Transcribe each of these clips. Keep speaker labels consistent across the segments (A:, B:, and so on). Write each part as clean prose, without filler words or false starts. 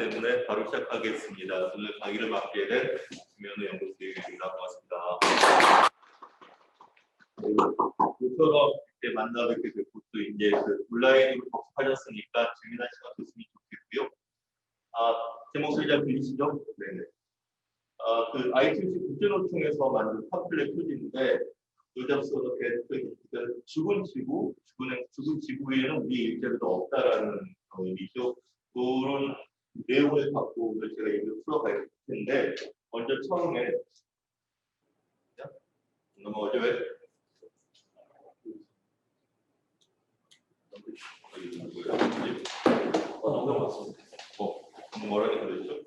A: 때문에 바로 시작하겠습니다. 오늘 강의를 맡게 된 김현우 연구소입니다. 고맙습니다. 모처럼 이렇게 만나 뵙게 됐고 또 이제 그 온라인으로 접속하셨으니까 재미난 시간 됐으면 좋겠고요. 제 목소리 잘 들리시죠? 네네. 그 ITC 국제노총에서 만든 팜플렛 표지인데 요잡서도 죽은 지구에는 우리 일자리도 없다라는 의미죠. 그런 내용을 갖고 오늘 제가 얘기를 풀어갈 텐데 먼저 처음에 넘어가죠. 뭐라고 그러죠?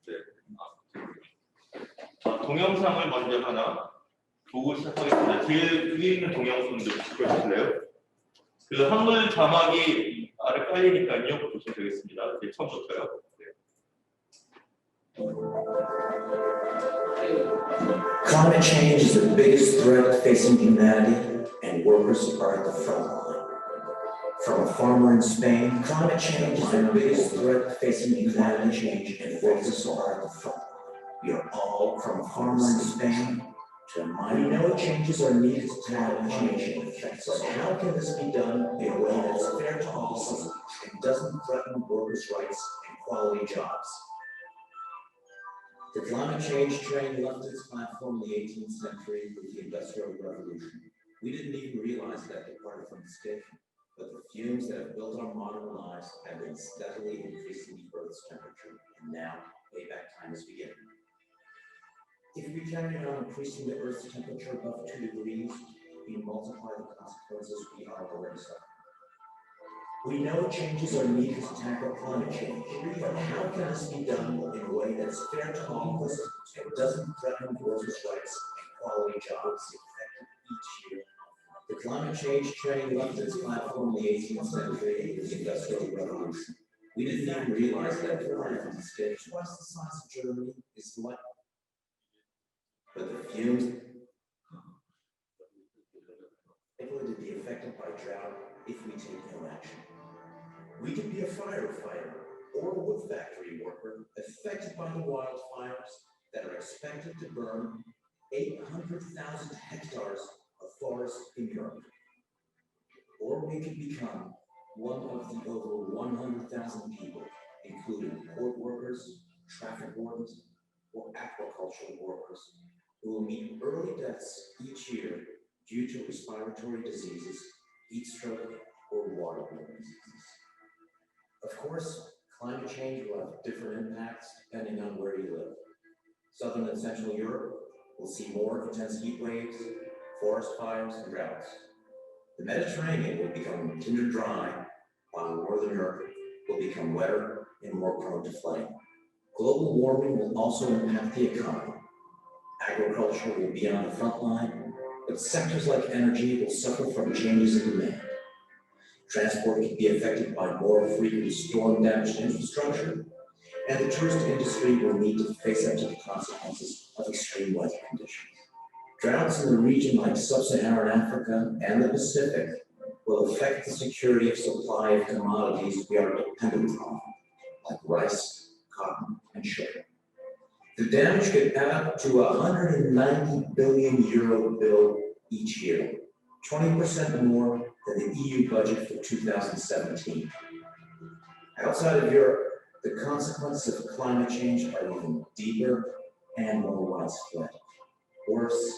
A: 네. 동영상을 먼저 하나 보고 시작하겠습니다. 제일 위에 있는 동영상 좀 보실래요? 그 한글 자막이 아래 깔리니까요. 보시면 되겠습니다. 이제 처음부터요. 네.
B: Climate change is the biggest threat facing humanity, and workers are at the front line. From a farmer in Spain, climate change is the biggest threat facing humanity, and workers are at the front line. We are all from a farmer in Spain to a miner. We know changes are needed to climate change effects. So how can this be done in a way that's fair to all and doesn't threaten workers' rights and quality jobs? The climate change train left its platform in the 18th century with the Industrial Revolution. We didn't even realize that departed from the station, but the fumes that have built our modern lives have been steadily increasing the Earth's temperature, and now payback time is beginning. If we carry on increasing the Earth's temperature above 2 degrees, we multiply the consequences we are already suffering. We know changes are needed to tackle climate change, but how can this be done in a way that's fair to all of us and doesn't threaten workers' rights and quality jobs affected each year? The climate change train left its platform in the 18th century with the Industrial Revolution. We didn't even realize that the part of the state twice the size of Germany is like, but the fumes likely to be affected by drought if we take no action. We could be a firefighter or a wood factory worker affected by the wildfires that are expected to burn 800,000 hectares of forest in Europe. Or we could become one of the over 100,000 people, including port workers, traffic wardens, or aquaculture workers, who will meet early deaths each year due to respiratory diseases, heat stroke, or waterborne diseases. Of course, climate change will have different impacts depending on where you live. Southern and Central Europe will see more intense heat waves, forest fires, and droughts. The Mediterranean will become tinder dry, while Northern Europe will become wetter and more prone to flooding. Global warming will also impact the economy. Agriculture will be on the front line, but sectors like energy will suffer from changes in demand. Transport can be affected by more frequent storm-damaged infrastructure, and the tourist industry will need to face up to the consequences of extreme weather conditions. Droughts in the region like sub-Saharan Africa and the Pacific will affect the security of supply of commodities we are dependent on, like rice, cotton, and sugar. The damage could add up to a €190 billion bill each year, 20% more than the EU budget for 2017. Outside of Europe, the consequences of climate change are even deeper and more widespread. Worse,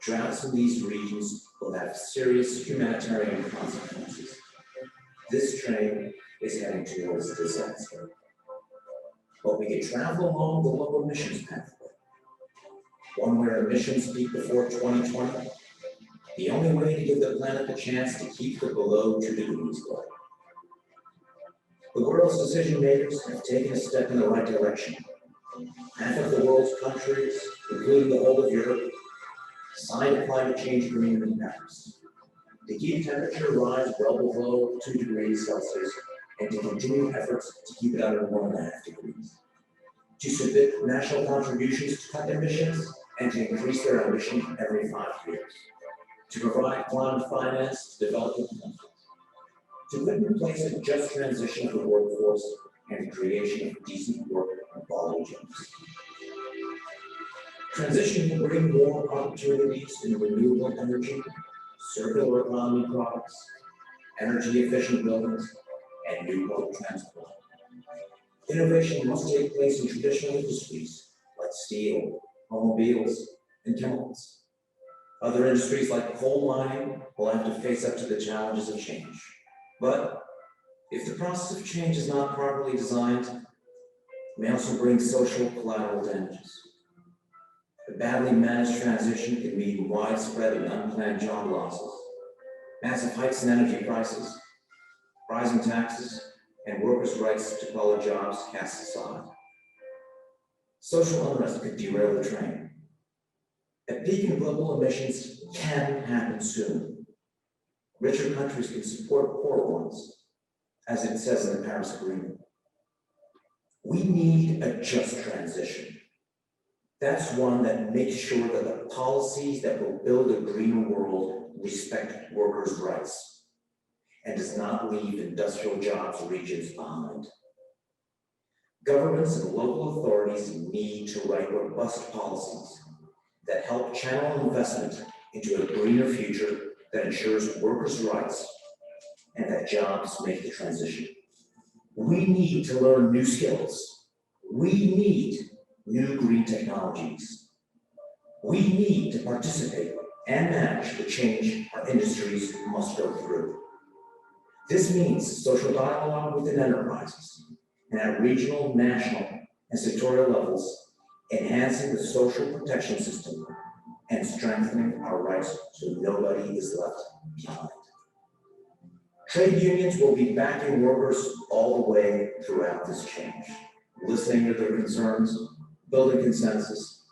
B: droughts in these regions will have serious humanitarian consequences. This train is heading towards disaster. But we can travel along the low emissions pathway, one where emissions peak before 2020, the only way to give the planet the chance to keep the below 2 degrees goal. The world's decision makers have taken a step in the right direction. Half of the world's countries, including the whole of Europe, signed a climate change agreement in Paris to keep temperature rise well below 2 degrees Celsius and to continue efforts to keep it under 1.5 degrees. To submit national contributions to cut emissions and to increase their ambition every 5 years. To provide climate finance to developing countries. To put in place a just transition of the workforce and the creation of decent work and quality jobs. Transition will bring more opportunities in renewable energy, circular economy products, energy efficient buildings, and new public transport. Innovation must take place in traditional industries like steel, automobiles, and chemicals. Other industries like coal mining will have to face up to the challenges of change. But if the process of change is not properly designed, it may also bring social collateral damages. A badly managed transition can mean widespread and unplanned job losses, massive hikes in energy prices, rising taxes, and workers' rights to quality jobs cast aside. Social unrest could derail the train. A peak in global emissions can happen soon. Richer countries can support poor ones, as it says in the Paris Agreement. We need a just transition. That's one that makes sure that the policies that will build a greener world respect workers' rights and does not leave industrial jobs regions behind. Governments and local authorities need to write robust policies that help channel investment into a greener future that ensures workers' rights and that jobs make the transition. We need to learn new skills. We need new green technologies. We need to participate and manage the change our industries must go through. This means social dialogue within enterprises and at regional, national, and sectorial levels, enhancing the social protection system and strengthening our rights so nobody is left behind. Trade unions will be backing workers all the way throughout this change, listening to their concerns, building consensus,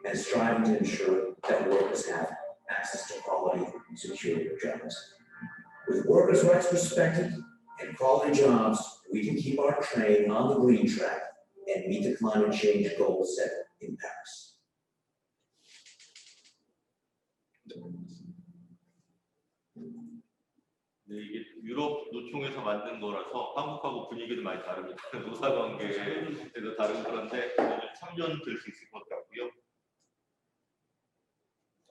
B: and striving to ensure that workers have access to quality and secure jobs. With workers' rights respected and quality jobs, we can keep our train on the green track and meet the climate change goals set in Paris.
A: 네, 이게 유럽 노총에서 만든 거라서 한국하고 분위기도 많이 다릅니다. 노사관계에도 다른 그런데 오늘 참전될 수 있을 것 같고요.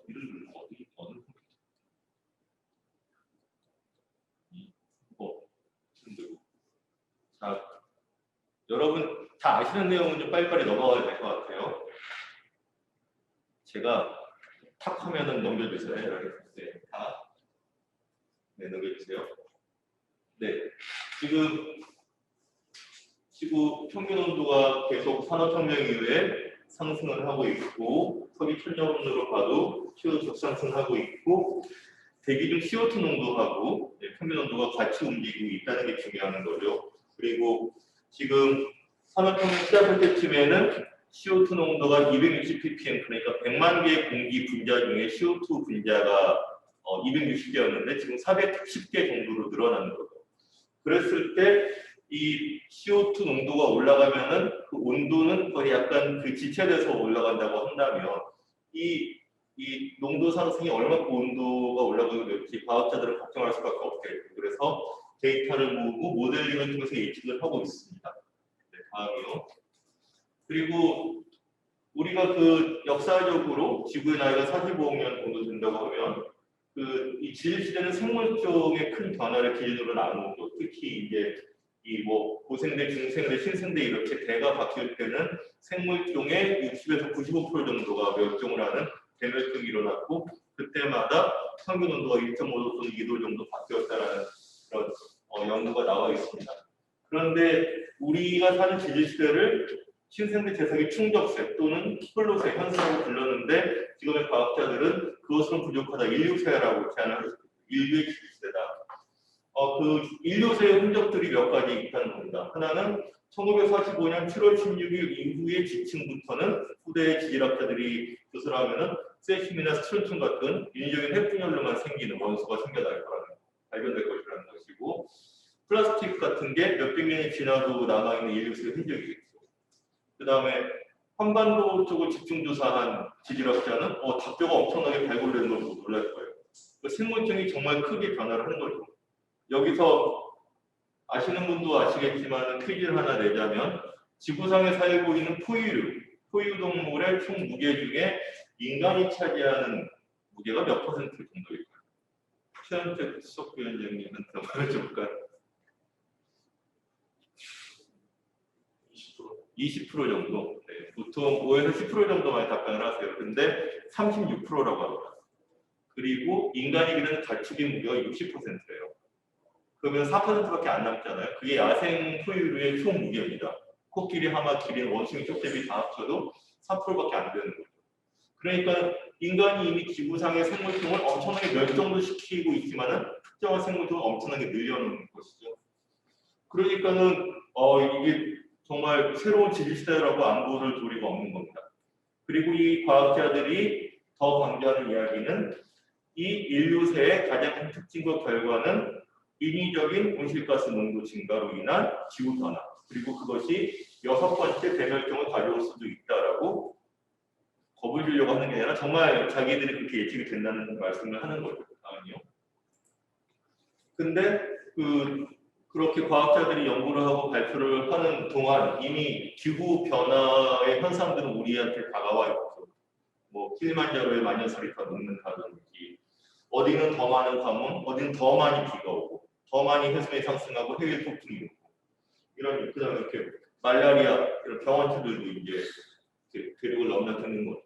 A: 이를 어디 어느 힘들고. 자, 여러분 다 아시는 내용은 좀 빨리빨리 넘어가야 될 것 같아요. 제가 탁 하면은 넘겨주세요. 네, 다. 네, 넘겨주세요. 네, 지금 지구 평균 온도가 계속 산업혁명 이후에 상승을 하고 있고, 석유 천연으로 봐도 CO2 적상승하고 있고, 대기 중 CO2 농도하고 평균 온도가 같이 움직이고 있다는 게 중요한 거죠. 그리고 지금 산업혁명 시작할 때쯤에는 CO2 농도가 260ppm, 그러니까 100만 개의 공기 분자 중에 CO2 분자가 260개였는데 지금 410개 정도로 늘어나는 거죠. 그랬을 때 이 CO2 농도가 올라가면은 그 온도는 거의 약간 그 지체돼서 올라간다고 한다면 이 농도 상승이 얼마큼 온도가 올라가게 될지 과학자들은 걱정할 수밖에 없겠죠. 그래서 데이터를 모으고 모델링을 통해서 예측을 하고 있습니다. 네, 다음이요. 그리고 우리가 그 역사적으로 지구의 나이가 45억 년 정도 된다고 하면 이 진립시대는 생물종의 큰 변화를 기준으로 나누고, 특히 이제 이 뭐 고생대, 중생대, 신생대 이렇게 대가 바뀔 때는 생물종의 60에서 95% 정도가 멸종을 하는 대멸종이 일어났고, 그때마다 평균 온도가 1.5도 또는 2도 정도 바뀌었다라는 그런 연구가 나와 있습니다. 그런데 우리가 사는 진립시대를 신생대 재석의 충격세 또는 폴로세 현상으로 불렀는데, 지금의 과학자들은 그것은 부족하다, 인류세라고 제안을 했습니다. 인류의 진립시대다. 그 인류세의 흔적들이 몇 가지 있다는 겁니다. 하나는 1945년 7월 16일 이후의 지층부터는 후대의 지질학자들이 조사를 하면은 세슘이나 스트론튬 같은 인위적인 핵분열로만 생기는 원소가 생겨날 거라는, 발견될 것이라는 것이고, 플라스틱 같은 게 몇백 년이 지나도 남아있는 인류세의 흔적이겠죠. 그 다음에 한반도 쪽을 집중 조사한 지질학자는 닭뼈가 엄청나게 발굴되는 걸 보고 놀랄 거예요. 그 생물종이 정말 크게 변화를 하는 거죠. 여기서 아시는 분도 아시겠지만 퀴즈를 하나 내자면 지구상에 살고 있는 포유동물의 총 무게 중에 인간이 차지하는 무게가 몇 퍼센트 정도일까요? 최현택 수석위원장님한테 말해줄까요? 20% 정도. 네, 보통 5에서 10% 정도만 답변을 하세요. 근데 36%라고 합니다. 그리고 인간이 기르는 가축의 무게가 60%예요. 그러면 4%밖에 안 남잖아요. 그게 야생 포유류의 총 무게입니다. 코끼리, 하마, 기린, 원숭이, 쪽제비 다 합쳐도 4%밖에 안 되는 거죠. 그러니까 인간이 이미 지구상의 생물종을 엄청나게 멸종도 시키고 있지만은 특정한 생물종을 엄청나게 늘려놓는 것이죠. 그러니까는 이게 정말 새로운 지질시대라고 안 부를 도리가 없는 겁니다. 그리고 이 과학자들이 더 강조하는 이야기는 이 인류세의 가장 큰 특징과 결과는 인위적인 온실가스 농도 증가로 인한 기후변화, 그리고 그것이 6번째 대멸종을 가져올 수도 있다라고 겁을 주려고 하는 게 아니라 정말 자기들이 그렇게 예측이 된다는 말씀을 하는 거죠. 아니요. 근데 그렇게 과학자들이 연구를 하고 발표를 하는 동안 이미 기후 변화의 현상들은 우리한테 다가와 있고, 뭐 킬리만자로의 만년설이 더 녹는다든지, 어디는 더 많은 가뭄, 어디는 더 많이 비가 오고, 더 많이 해수면이 상승하고 해일 폭풍이 오고, 이런 그다음에 이렇게 말라리아 이런 병원들도 이제 대륙을 넘나드는 거죠.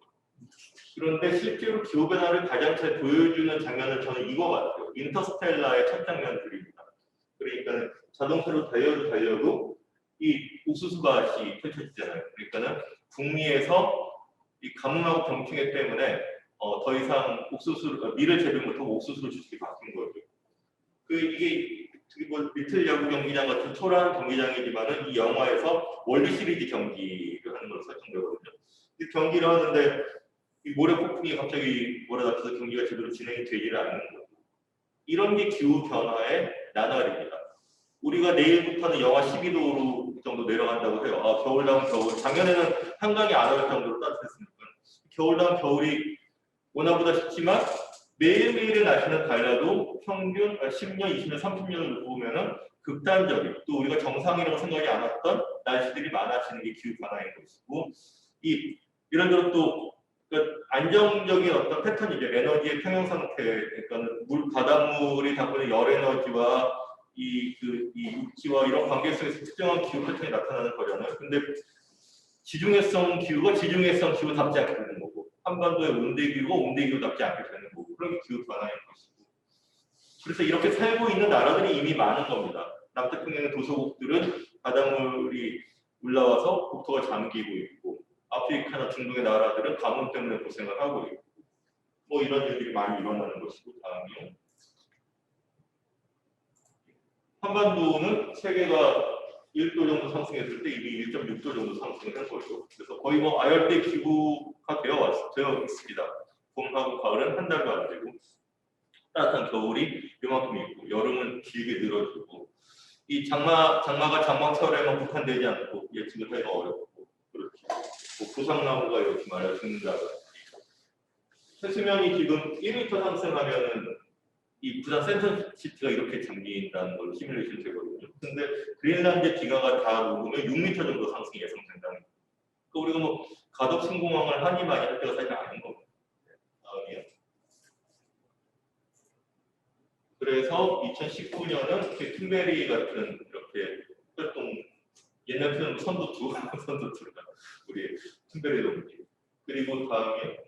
A: 그런데 실제로 기후 변화를 가장 잘 보여주는 장면은 저는 이거 같아요. 인터스텔라의 첫 장면들입니다. 그러니까 자동차로 달려도 이 옥수수밭이 펼쳐지잖아요. 그러니까는 북미에서 이 가뭄하고 병충해 때문에 더 이상 밀을 재배 못하고 옥수수로 주식이 바뀐 거죠. 이게 뭐 리틀 야구 경기장 같은 초라한 경기장이지만은 이 영화에서 월드 시리즈 경기를 하는 걸로 설정되거든요. 이 경기를 하는데 이 모래 폭풍이 갑자기 몰아닥쳐서 경기가 제대로 진행이 되지를 않는 거예요. 이런 게 기후 변화의 나날입니다. 우리가 내일부터는 영하 12도 정도 내려간다고 해요. 겨울다운 겨울. 작년에는 한강이 안 올 정도로 따뜻했으니까. 겨울다운 겨울이 오나보다 싶지만 매일매일의 날씨는 달라도 평균 10년, 20년, 30년을 놓고 보면은 극단적인, 또 우리가 정상이라고 생각이 않았던 날씨들이 많아지는 게 기후 변화인 것이고, 이런저런 또 그러니까 안정적인 어떤 패턴이죠. 에너지의 평형 상태, 그러니까 바닷물이 담고 있는 열 에너지와 이 육지와 이런 관계 속에서 특정한 기후 패턴이 나타나는 거잖아요. 근데 지중해성 기후가 지중해성 기후답지 않게 되는 거고, 한반도의 온대 기후가 온대 기후답지 않게 되는 거고, 그런 게 기후 변화인 것이고. 그래서 이렇게 살고 있는 나라들이 이미 많은 겁니다. 남태평양의 도서국들은 바닷물이 올라와서 국토가 잠기고 있고, 아프리카나 중동의 나라들은 가뭄 때문에 고생을 하고 있고, 뭐 이런 일들이 많이 일어나는 것이고. 다음이요. 한반도는 세계가 1도 정도 상승했을 때 이미 1.6도 정도 상승을 한 거죠. 그래서 거의 뭐 아열대 기후가 되어 있습니다. 봄하고 가을은 한 달도 안 되고, 따뜻한 겨울이 이만큼 있고, 여름은 길게 늘어지고, 이 장마가 장마철에만 국한되지 않고 예측을 하기가 어렵고, 그렇죠. 뭐 부상나무가 이렇게 말려 죽는다든지, 해수면이 지금 1m 상승하면은 이 부산 센터시티가 이렇게 잠긴다는 걸로 시뮬레이션 되거든요. 근데 그린란드 기가가 다 녹으면 6m 정도 상승이 예상된다는 거예요. 그러니까 우리가 뭐 가덕 신공항을 하니 많이 할 때가 사실 아닌 겁니다. 다음이요. 그래서 2019년은 툰베리 같은 이렇게 활동, 옛날 표현으로 선두투가 우리 툰베리 동지. 그리고 다음에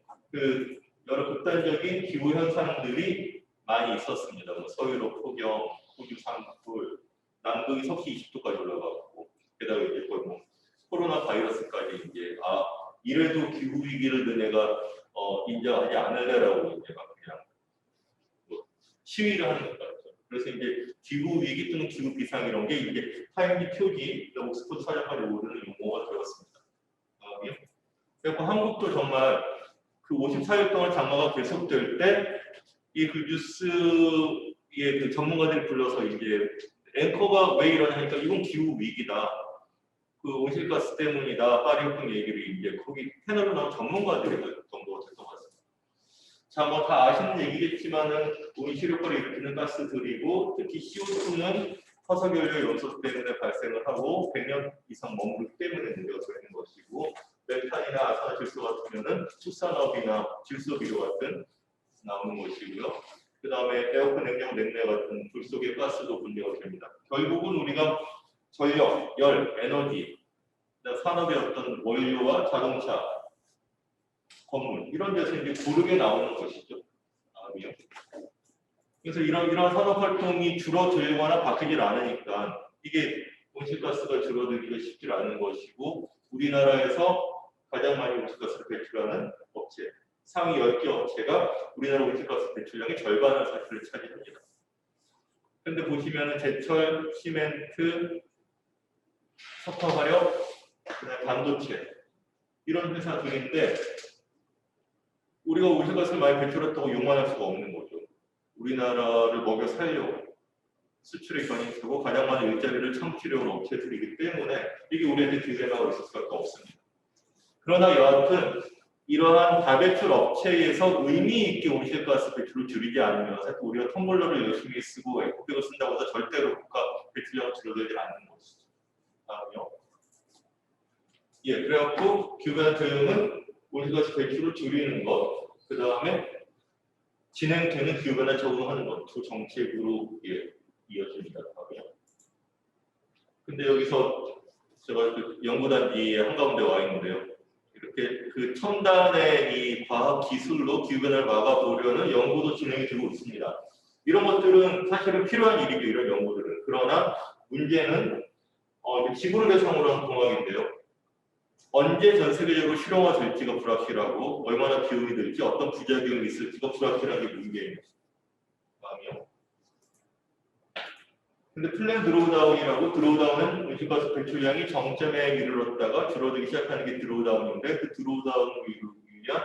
A: 여러 극단적인 기후 현상들이 많이 있었습니다. 뭐 서유럽 폭염, 호주 산불, 남극이 섭씨 20도까지 올라가고, 게다가 이제 거의 뭐 코로나 바이러스까지 이제 이래도 기후 위기를 너네가 인정하지 않을래라고 이제 막 그냥 뭐 시위를 하는 것 같아요. 그래서 이제 기후 위기 또는 기후 비상 이런 게 이제 타임지 표기, 옥스퍼드 사전까지 오르는 용어가 되었습니다. 그리고 한국도 정말 그 54일 동안 장마가 계속될 때 이 뉴스의 전문가들이 불러서 이제 앵커가 왜 이러냐니까 이건 기후 위기다. 온실가스 때문이다. 파리 협정 얘기를 이제 거기 패널로 나온 전문가들이 정도가 됐던 것 같습니다. 자, 뭐 다 아시는 얘기겠지만은 온실효과를 일으키는 가스들이고, 특히 CO2는 화석연료 연소 때문에 발생을 하고 100년 이상 머무르기 때문에 문제가 되는 것이고, 메탄이나 아산화질소 같은 경우는 축산업이나 질소비료 같은 나오는 것이고요. 그 다음에 에어컨, 냉장, 냉매 같은 불 속의 가스도 문제가 됩니다. 결국은 우리가 전력, 열, 에너지, 산업의 어떤 원료와 자동차, 건물 이런 데서 이제 고르게 나오는 것이죠. 그래서 이런 산업 활동이 줄어들거나 바뀌질 않으니까 이게 온실가스가 줄어들기가 쉽지 않은 것이고, 우리나라에서 가장 많이 온실가스를 배출하는 업체, 상위 10개 업체가 우리나라 온실가스 배출량의 절반을 사실을 차지합니다. 그런데 보시면은 제철, 시멘트, 석탄화력, 그다음에 반도체 이런 회사들인데 우리가 온실가스를 많이 배출했다고 욕만할 수가 없는 거죠. 우리나라를 먹여 살려고 수출의 견인수고 가장 많은 일자리를 창출해온 업체들이기 때문에 이게 우리한테 딜레마가 있을 수밖에 없습니다. 그러나 여하튼 이러한 다배출 업체에서 의미 있게 온실가스 배출을 줄이지 않으면 사실 우리가 텀블러를 열심히 쓰고 에코백을 쓴다고 해서 절대로 국가 배출량을 줄어들지 않는 것이죠. 다음요. 예, 그래갖고 규변 대응은 온실가스 배출을 줄이는 것, 그 다음에 진행되는 기후변화에 적응하는 것, 두 정책으로 이어집니다. 근데 여기서 제가 그 연구단지의 한가운데 와 있는데요. 이렇게 그 첨단의 이 과학 기술로 기후변화를 막아보려는 연구도 진행이 되고 있습니다. 이런 것들은 사실은 필요한 일이죠, 이런 연구들은. 그러나 문제는 지구를 대상으로 한 공학인데요. 언제 전 세계적으로 실용화될지가 불확실하고 얼마나 비용이 들지 어떤 부작용이 있을지가 불확실한 게 문제입니다. 다음이요. 근데 플랜 드로우다운이라고, 드로우다운은 온실가스 배출량이 정점에 이르렀다가 줄어들기 시작하는 게 드로우다운인데 그 드로우다운을 이루기 위한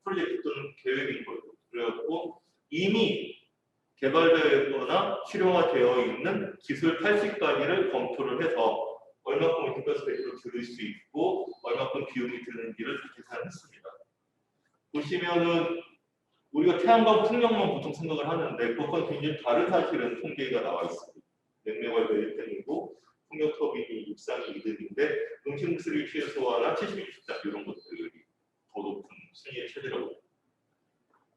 A: 프로젝트 또는 계획인 거죠. 그래갖고 이미 개발되거나 실용화되어 있는 기술 80가지를 검토를 해서 얼마큼 온실가스 배출을 줄일 수 있고 얼마큼 비용이 드는지를 계산했습니다. 보시면은 우리가 태양광 풍력만 보통 생각을 하는데 그것과 굉장히 다른 사실은 통계가 나와 있습니다. 냉매가 1등이고 풍력 터빈이 육상이 2등인데 음식 쓰레기 최소화나 70-60단 이런 것들이 더 높은 순위에 차지하고 있습니다.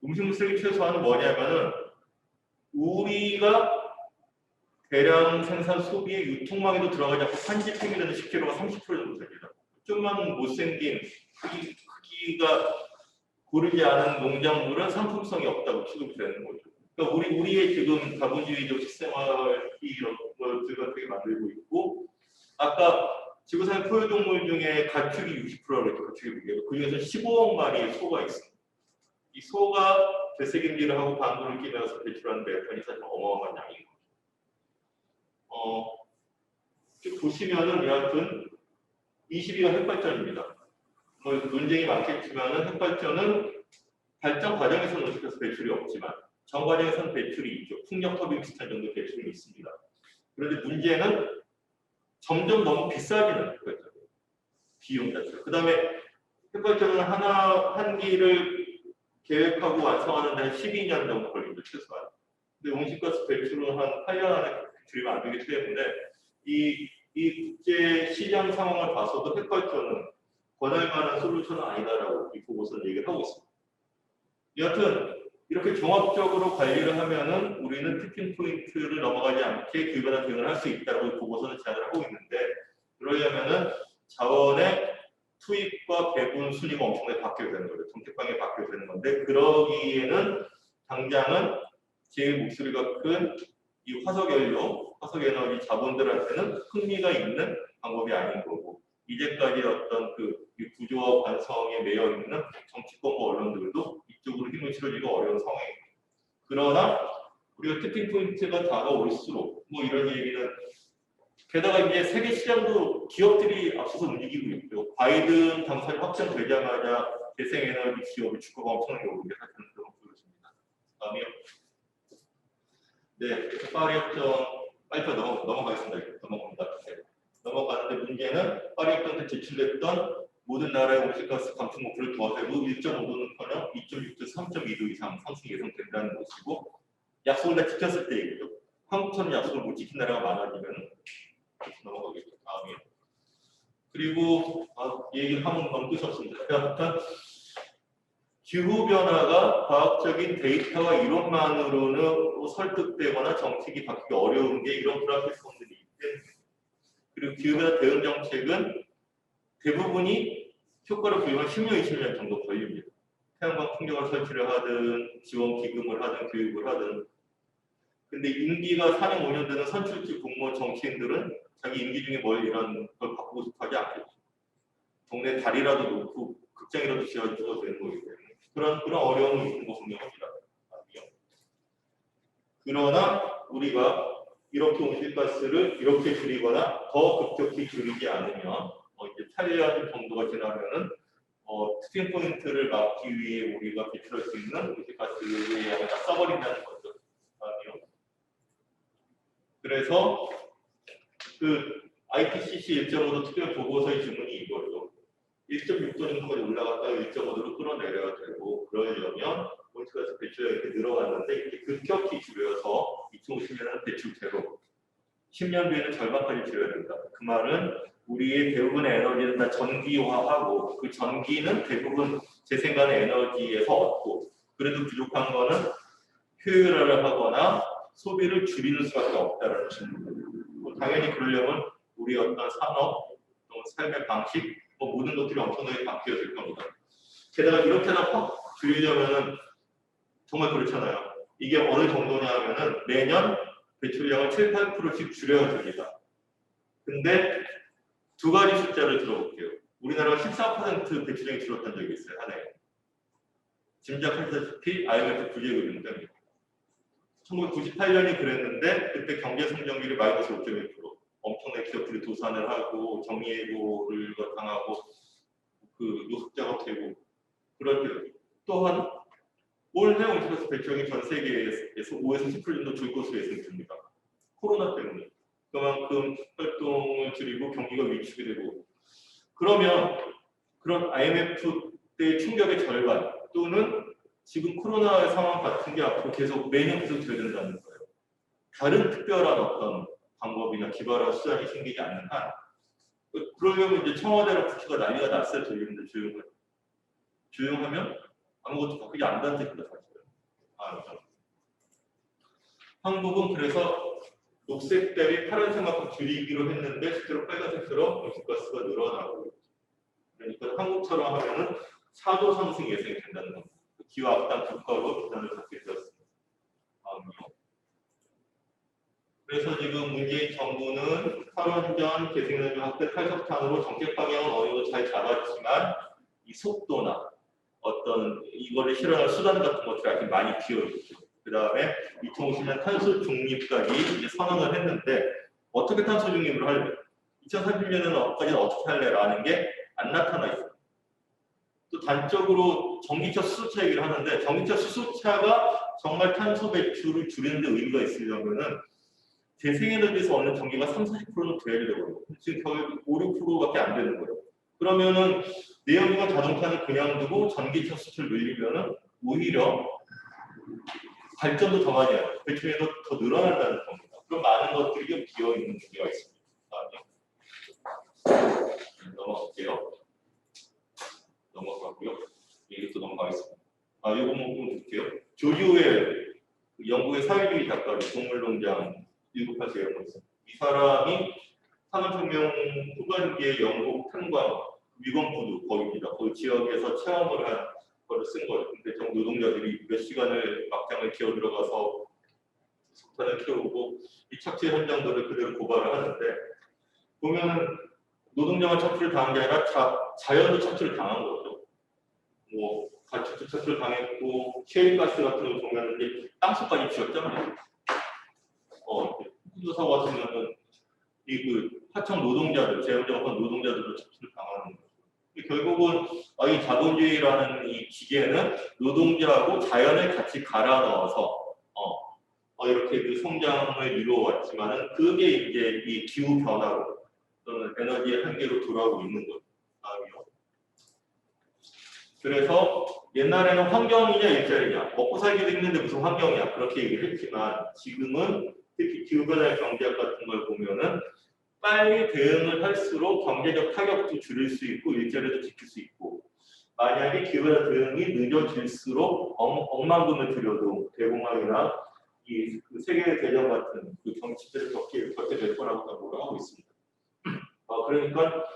A: 음식 쓰레기 최소화는 뭐냐면은 우리가 대량 생산 소비의 유통망에도 들어가지 않고 산지 폐기되는 10kg가 30% 정도 됩니다. 좀만 못생긴 크기가 고르지 않은 농작물은 상품성이 없다고 취급되는 거죠. 그러니까 우리의 지금 자본주의적 식생활이 이런 것들을 되게 만들고 있고, 아까 지구상의 포유동물 중에 가축이 60%라고 했죠. 가축의 무게가. 그 중에서 15억 마리의 소가 있습니다. 이 소가 되새김질을 하고 방구를 끼면서 배출하는 메탄이 사실 어마어마한 양인 거죠. 보시면은 여하튼 22가 핵발전입니다. 논쟁이 많겠지만은 핵발전은 발전 과정에서는 온실가스 배출이 없지만 전 과정에서는 배출이 있죠. 풍력 터빈 비슷한 정도 배출이 있습니다. 그런데 문제는 점점 너무 비싸지는 핵발전 비용 자체가. 그 다음에 핵발전은 한 기를 계획하고 완성하는 데 12년 정도 걸립니다. 최소한. 근데 온실가스 배출은 한 8년 안에 배출이 안 되기 때문에 이 국제 시장 상황을 봐서도 핵발전은 권할 만한 솔루션은 아니다라고 이 보고서는 얘기를 하고 있습니다. 여하튼 이렇게 종합적으로 관리를 하면은 우리는 티핑 포인트를 넘어가지 않게 기후변화 대응을 할 수 있다고 이 보고서는 제안을 하고 있는데, 그러려면은 자원의 투입과 배분 순위가 엄청나게 바뀌어야 되는 거죠. 정책방향이 바뀌어야 되는 건데, 그러기에는 당장은 제일 목소리가 큰 이 화석연료, 화석에너지 자본들한테는 흥미가 있는 방법이 아닌 거고, 이제까지 어떤 이 구조와 관성에 매여 있는 정치권과 언론들도 이쪽으로 힘을 실어주기가 어려운 상황입니다. 그러나 우리가 티핑 포인트가 다가올수록 이런 얘기는, 게다가 이제 세계 시장도 기업들이 앞서서 움직이고 있고요. 바이든 당선이 확정되자마자 재생에너지 기업의 주가가 엄청나게 오른 게 사실은 그런 보여집니다. 다음이요. 네, 파리 협정 빨리 넘어가겠습니다. 넘어가는데 문제는 파리 협정 때 제출됐던 모든 나라의 온실가스 감축 목표를 도하되고 1.5도는커녕 2.6도, 3.2도 이상 상승이 예상된다는 것이고, 약속을 다 지켰을 때 얘기죠. 한국처럼 약속을 못 지킨 나라가 많아지면 넘어가겠죠. 다음에. 그리고 이 얘기를 하면 너무 끝이 없습니다. 약간 기후변화가 과학적인 데이터와 이론만으로는 설득되거나 정책이 바뀌기 어려운 게 이런 불확실성들이 있기 때문에. 그리고 기후변화 대응 정책은 대부분이 효과를 보이면 10년, 20년 정도 걸립니다. 태양광 풍력을 설치를 하든 지원 기금을 하든 교육을 하든. 근데 임기가 4년, 5년 되는 선출직 공무원 정치인들은 자기 임기 중에 뭘 이런 걸 바꾸고 싶어 하지 않겠죠. 동네 다리라도 놓고 극장이라도 지어줘도 되는 거기 때문에. 그런 어려움이 있는 거 분명합니다. 그러나 우리가 이렇게 온실가스를 이렇게 줄이거나 더 급격히 줄이지 않으면 이제 8년 정도가 지나면은 특정 포인트를 막기 위해 우리가 배출할 수 있는 온실가스의 양을 다 써버린다는 거죠. 그래서 그 IPCC 1.5도 특별 보고서의 질문이 이거죠. 1.6도 정도까지 올라갔다가 1.5도로 끌어내려야 되고, 그러려면 온실가스 배출이 이렇게 늘어갔는데 이렇게 급격히 줄여서 2050년에는 배출 제로, 10년 뒤에는 절반까지 줄여야 된다. 그 말은 우리의 대부분의 에너지는 다 전기화하고, 그 전기는 대부분 재생가능 에너지에서 얻고, 그래도 부족한 거는 효율화를 하거나 소비를 줄이는 수밖에 없다는 것입니다. 당연히 그러려면 우리 어떤 산업, 또 삶의 방식, 모든 것들이 엄청나게 바뀌어질 겁니다. 게다가 이렇게나 확 줄이려면은 정말 그렇잖아요. 이게 어느 정도냐 하면은 매년 배출량을 7, 8%씩 줄여야 됩니다. 근데 두 가지 숫자를 들어볼게요. 우리나라가 14% 배출량이 줄었다는 적이 있어요, 한 해에. 짐작하시다시피 IMF 부재급인 때문에. 1998년이 그랬는데 그때 경제 성장률이 마이너스 5.1%. 엄청나게 기업들이 도산을 하고 정리해고를 당하고 그 노숙 작업되고 그럴 때 또한 올해 온실가스 배출량이 전 세계에서 5에서 10% 정도 줄 것으로 예상됩니다. 코로나 때문에 그만큼 활동을 줄이고 경기가 위축이 되고 그러면 그런 IMF 때 충격의 절반 또는 지금 코로나 상황 같은 게 앞으로 계속 매년 계속 돼야 된다는 거예요. 다른 특별한 어떤 방법이나 기발한 수단이 생기지 않는 한 그러려면 이제 청와대랑 국회가 난리가 났어요. 저희들 조용하면 아무것도 바뀌지 않는다는 뜻입니다. 사실은. 한국은 그래서 녹색 대비 파란색만큼 줄이기로 했는데 실제로 빨간색처럼 온실가스가 늘어나고 그러니까 한국처럼 하면은 4도 상승 예상이 된다는 겁니다. 기후 악당 국가로 비난을 받게 되었습니다. 그래서 지금 문재인 정부는 탈원전, 재생에너지 확대, 탈석탄으로 정책 방향은 어느 정도 잘 잡았지만 이 속도나 어떤 이거를 실현할 수단 같은 것들이 아직 많이 비어있죠. 그 다음에 2050년 탄소 중립까지 이제 선언을 했는데 어떻게 탄소 중립을 할래? 2030년까지는 어떻게 할래라는 게 안 나타나 있어요. 또 단적으로 전기차 수소차 얘기를 하는데 전기차 수소차가 정말 탄소 배출을 줄이는 데 의미가 있으려면은 재생에너지에서 얻는 전기가 30-40%는 돼야 되거든요. 지금 거의 5-6%밖에 안 되는 거예요. 그러면은 내연기관 자동차는 그냥 두고 전기차 수출을 늘리면은 오히려 발전도 더 많이 해요. 배출이 더 늘어난다는 겁니다. 그럼 많은 것들이 좀 비어 있는 문제가 있습니다. 넘어갈게요. 넘어가고요. 이것도 넘어가겠습니다. 이거 한번 볼게요. 조지오웰 영국의 사회주의 작가 동물농장 1984 이런 거 있어요. 이 사람이 산업혁명 후반기에 영국 탄광 위건푸드 거기입니다. 그 지역에서 체험을 한 거를 쓴 거예요. 근데 정 노동자들이 몇 시간을 막장을 기어 들어가서 석탄을 키우고 이 착취 현장들을 그대로 고발을 하는데 보면은 노동자만 착취를 당한 게 아니라 자연도 착취를 당한 거죠. 뭐 가축도 착취를 당했고 셰일가스 같은 거 보면 땅속까지 쥐었잖아요. 조사 같은 경우는 이 하청 노동자들, 재활작업한 노동자들도 착취를 당하는 거죠. 결국은 이 자본주의라는 이 기계는 노동자하고 자연을 같이 갈아 넣어서 이렇게 그 성장을 이루어왔지만은 그게 이제 이 기후 변화로 또는 에너지의 한계로 돌아오고 있는 거죠. 그래서 옛날에는 환경이냐 일자리냐 먹고 살기도 힘든데 무슨 환경이냐 그렇게 얘기를 했지만 지금은 특히 기후변화 경제학 같은 걸 보면은 빨리 대응을 할수록 경제적 타격도 줄일 수 있고 일자리도 지킬 수 있고 만약에 기후변화 대응이 늦어질수록 억만금을 들여도 대공황이나 그 세계 대전 같은 그 정치들을 겪게 될 거라고 생각을 하고 있습니다. 그러니까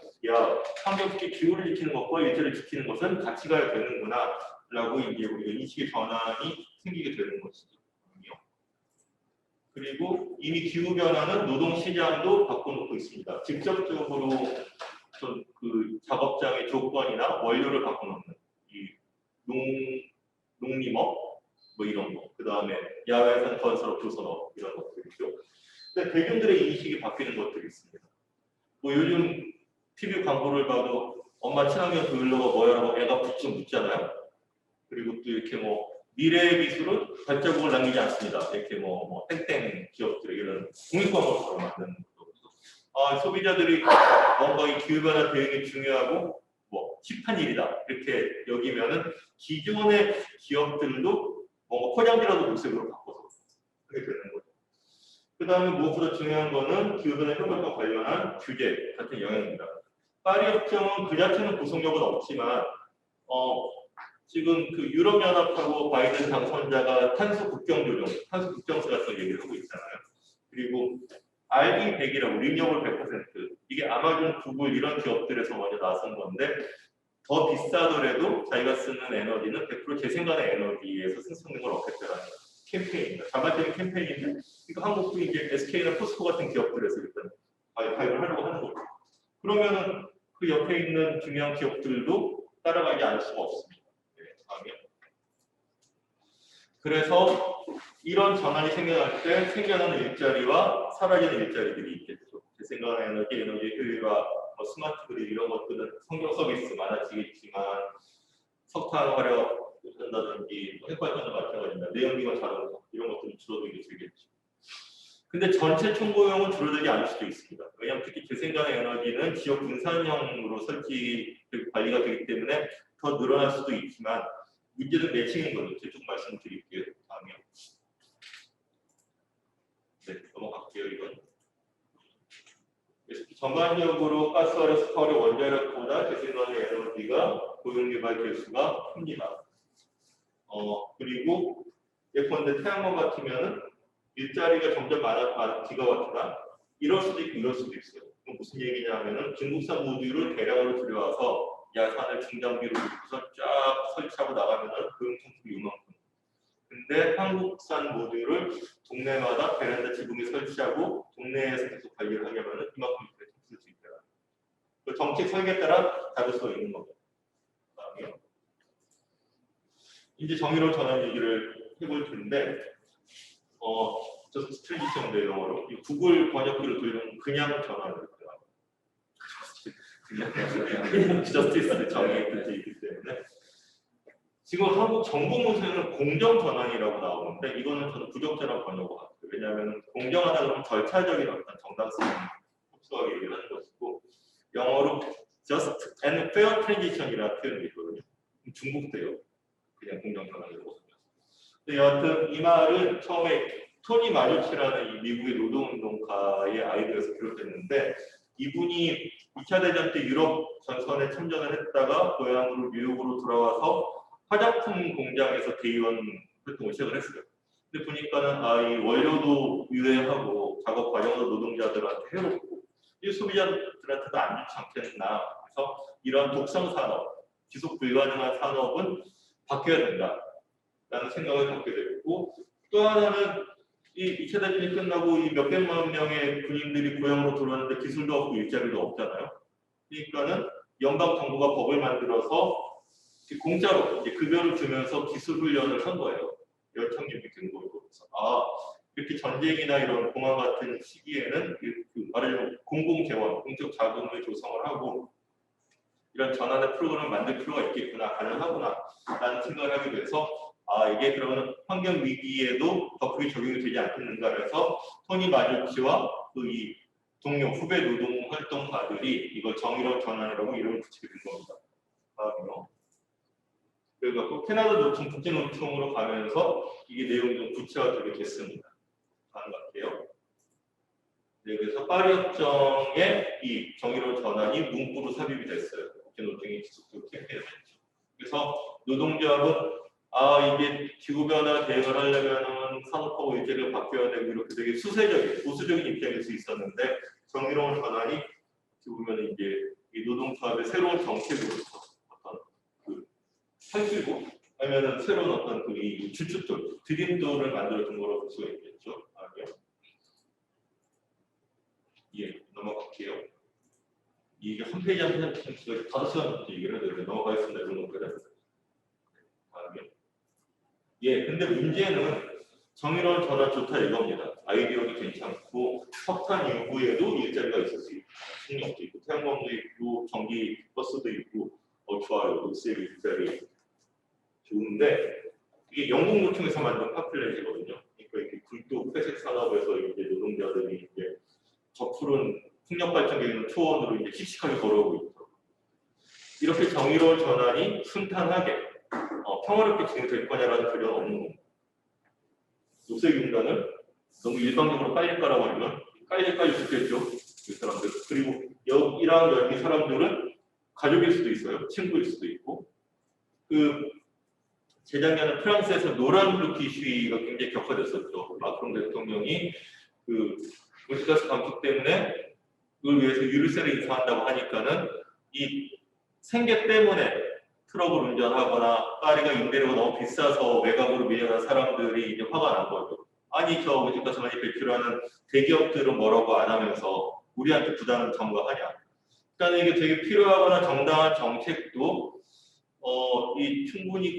A: 환경특히 기후를 지키는 것과 일자리를 지키는 것은 같이 가야 되는구나라고 이제 우리가 인식의 전환이 생기게 되는 것이죠. 그리고 이미 기후 변화는 노동 시장도 바꿔놓고 있습니다. 직접적으로 그 작업장의 조건이나 원료를 바꿔놓는 이 농림업 뭐 이런 거, 그 다음에 야외산 건설업, 조선업 이런 것들이죠. 근데 대중들의 인식이 바뀌는 것들이 있습니다. 뭐 요즘 TV 광고를 봐도 엄마 친환경 보일러가 뭐야라고 애가 부쩍 묻잖아요. 그리고 또 이렇게 뭐 미래의 기술은 발자국을 남기지 않습니다. 이렇게 뭐 땡땡 기업들 이런 공익광고처럼 만드는 것도. 소비자들이 뭔가 이 기후변화 대응이 중요하고 뭐 힙한 일이다 이렇게 여기면은 기존의 기업들도 뭔가 포장지라도 녹색으로 바꿔서 하게 되는 거죠. 그 다음에 무엇보다 중요한 거는 기후변화 협력과 관련한 규제 같은 영향입니다. 파리 협정은 그 자체는 구속력은 없지만 지금 그 유럽연합하고 바이든 당선자가 탄소 국경세 같은 얘기를 하고 있잖아요. 그리고 RE100이라고 리뉴얼 100% 이게 아마존, 구글 이런 기업들에서 먼저 나선 건데 더 비싸더라도 자기가 쓰는 에너지는 100% 재생가능 에너지에서 쓸 수 있는 걸 얻겠다라는 캠페인입니다. 자발적인 캠페인인데 그러니까 한국도 이제 SK나 포스코 같은 기업들에서 일단 가입을 하려고 하는 거죠. 그러면은 그 옆에 있는 중요한 기업들도 따라가지 않을 수가 없습니다. 그래서 이런 전환이 생겨날 때 생겨나는 일자리와 사라지는 일자리들이 있겠죠. 재생가능 에너지 효율화, 스마트 그리드 이런 것들은 성경 서비스 많아지겠지만 석탄 화력 한다든지 핵발전도 마찬가지입니다. 내연기관 자동차 이런 것들은 줄어들게 되겠죠. 근데 전체 총고용은 줄어들지 않을 수도 있습니다. 왜냐하면 특히 재생가능 에너지는 지역 분산형으로 설치 관리가 되기 때문에 더 늘어날 수도 있지만 문제는 매칭인 거죠. 제가 좀 말씀드릴게요. 다음이요. 네, 넘어갈게요. 이건. 전반적으로 가스화력, 석화화력, 원자력보다 재생가능 에너지가 고용개발 개수가 큽니다. 그리고 예컨대 태양광 같으면은 일자리가 점점 많아 기가와트다. 이럴 수도 있고 이럴 수도 있어요. 그럼 무슨 얘기냐면은 중국산 모듈을 대량으로 들여와서 야산을 중장비로 놓고서 쫙 설치하고 나가면은 고용통수가 이만큼. 근데 한국산 모듈을 동네마다 베란다 지붕에 설치하고 동네에서 계속 관리를 하려면은 이만큼 쓸 수 있다. 그 정책 설계에 따라 다를 수 있는 겁니다. 그다음에요. 이제 정의로운 전환 얘기를 해볼 텐데, 저스트 트랜지션인데 영어로 이 구글 번역기로 돌리면 그냥 전환을 그냥 저스티스 정의의 뜻이기 때문에 지금 한국 정부 문서에는 공정 전환이라고 나오는데 이거는 저는 부적절한 번역어 같아요. 왜냐하면 공정하다 그러면 절차적인 어떤 정당성을 흡수하게 얘기를 하는 것이고 영어로 just and fair transition이라는 표현이 있거든요. 중국대요. 그냥 공정 전환이라고. 근데 여하튼 이 말은 처음에 토니 마주치라는 이 미국의 노동운동가의 아이디어에서 비롯됐는데 이분이 2차 대전 때 유럽 전선에 참전을 했다가 고향으로 뉴욕으로 돌아와서 화장품 공장에서 대의원 활동을 시작을 했어요. 근데 보니까는 이 원료도 유해하고 작업 과정도 노동자들한테 해롭고 이 소비자들한테도 안 좋지 않겠나. 그래서 이런 독성 산업, 지속 불가능한 산업은 바뀌어야 된다라는 생각을 갖게 됐고 또 하나는 이 2차 대전이 끝나고 이 몇백만 명의 군인들이 고향으로 돌아왔는데 기술도 없고 일자리도 없잖아요. 그러니까는 연방 정부가 법을 만들어서 공짜로 이제 급여를 주면서 기술 훈련을 한 거예요. 열창력이 된 거고. 그래서 이렇게 전쟁이나 이런 공황 같은 시기에는 말하자면 공공 재원, 공적 자금을 조성을 하고 이런 전환의 프로그램을 만들 필요가 있겠구나, 가능하구나라는 생각을 하게 돼서 이게 그러면 환경 위기에도 더 크게 적용이 되지 않겠는가 해서 토니 마주치와 그 이 동료 후배 노동 활동가들이 이걸 정의로운 전환이라고 이름을 붙이게 된 겁니다. 그래서 캐나다 노총 국제노총으로 가면서 이게 내용이 좀 구체화되게 됐습니다. 다음 갈게요. 네, 그래서 파리 협정에 이 정의로운 전환이 문구로 삽입이 됐어요. 국제노동이 지속적으로 캠페인을 했죠. 그래서 노동조합은 이게 기후변화 대응을 하려면 산업화고 의제를 바뀌어야 되고 이렇게 되게 수세적인, 보수적인 입장일 수 있었는데 정의로운 전환이 보면 이제 이 노동조합의 새로운 정책으로서 어떤 그 살피고 아니면은 새로운 어떤 그 이 주춧돌, 드림돌을 만들어준 거라고 볼 수가 있겠죠. 아니요. 예, 넘어갈게요. 이게 한 페이지 한 페이지 5시간 얘기를 해야 되는데 넘어가겠습니다. 이런 것들은. 다음이요. 예, 근데 문제는 정의로운 전환 좋다 이겁니다. 아이디어도 괜찮고 석탄 이후에도 일자리가 있을 수 있고 식량도 있고 태양광도 있고 전기 버스도 있고 좋아요. 녹색 일자리 좋은데 이게 영국 노총에서 만든 파퓰레이거든요. 그러니까 이렇게 굴뚝 회색 산업에서 이제 노동자들이 이제 저 푸른 풍력 발전 기능 초원으로 이제 씩씩하게 걸어오고 있죠. 이렇게 정의로운 전환이 순탄하게 평화롭게 진행될 거냐라는 두려움은 없는 겁니다. 녹색 인간을 너무 일방적으로 빨리 깔아버리면 깔리 죽겠죠. 그 사람들. 그리고 이랑 여기 사람들은 가족일 수도 있어요. 친구일 수도 있고. 재작년에 프랑스에서 노란 블루키 시위가 굉장히 격화됐었죠. 마크롱 대통령이 온실가스 감축 때문에 그걸 위해서 유류세를 인상한다고 하니까는 이 생계 때문에 트럭을 운전하거나 파리가 임대료가 너무 비싸서 외곽으로 밀려난 사람들이 이제 화가 난 거죠. 아니 저 온실가스 많이 배출하는 대기업들은 뭐라고 안 하면서 우리한테 부담을 전가하냐. 그러니까 이게 되게 필요하거나 정당한 정책도 이 충분히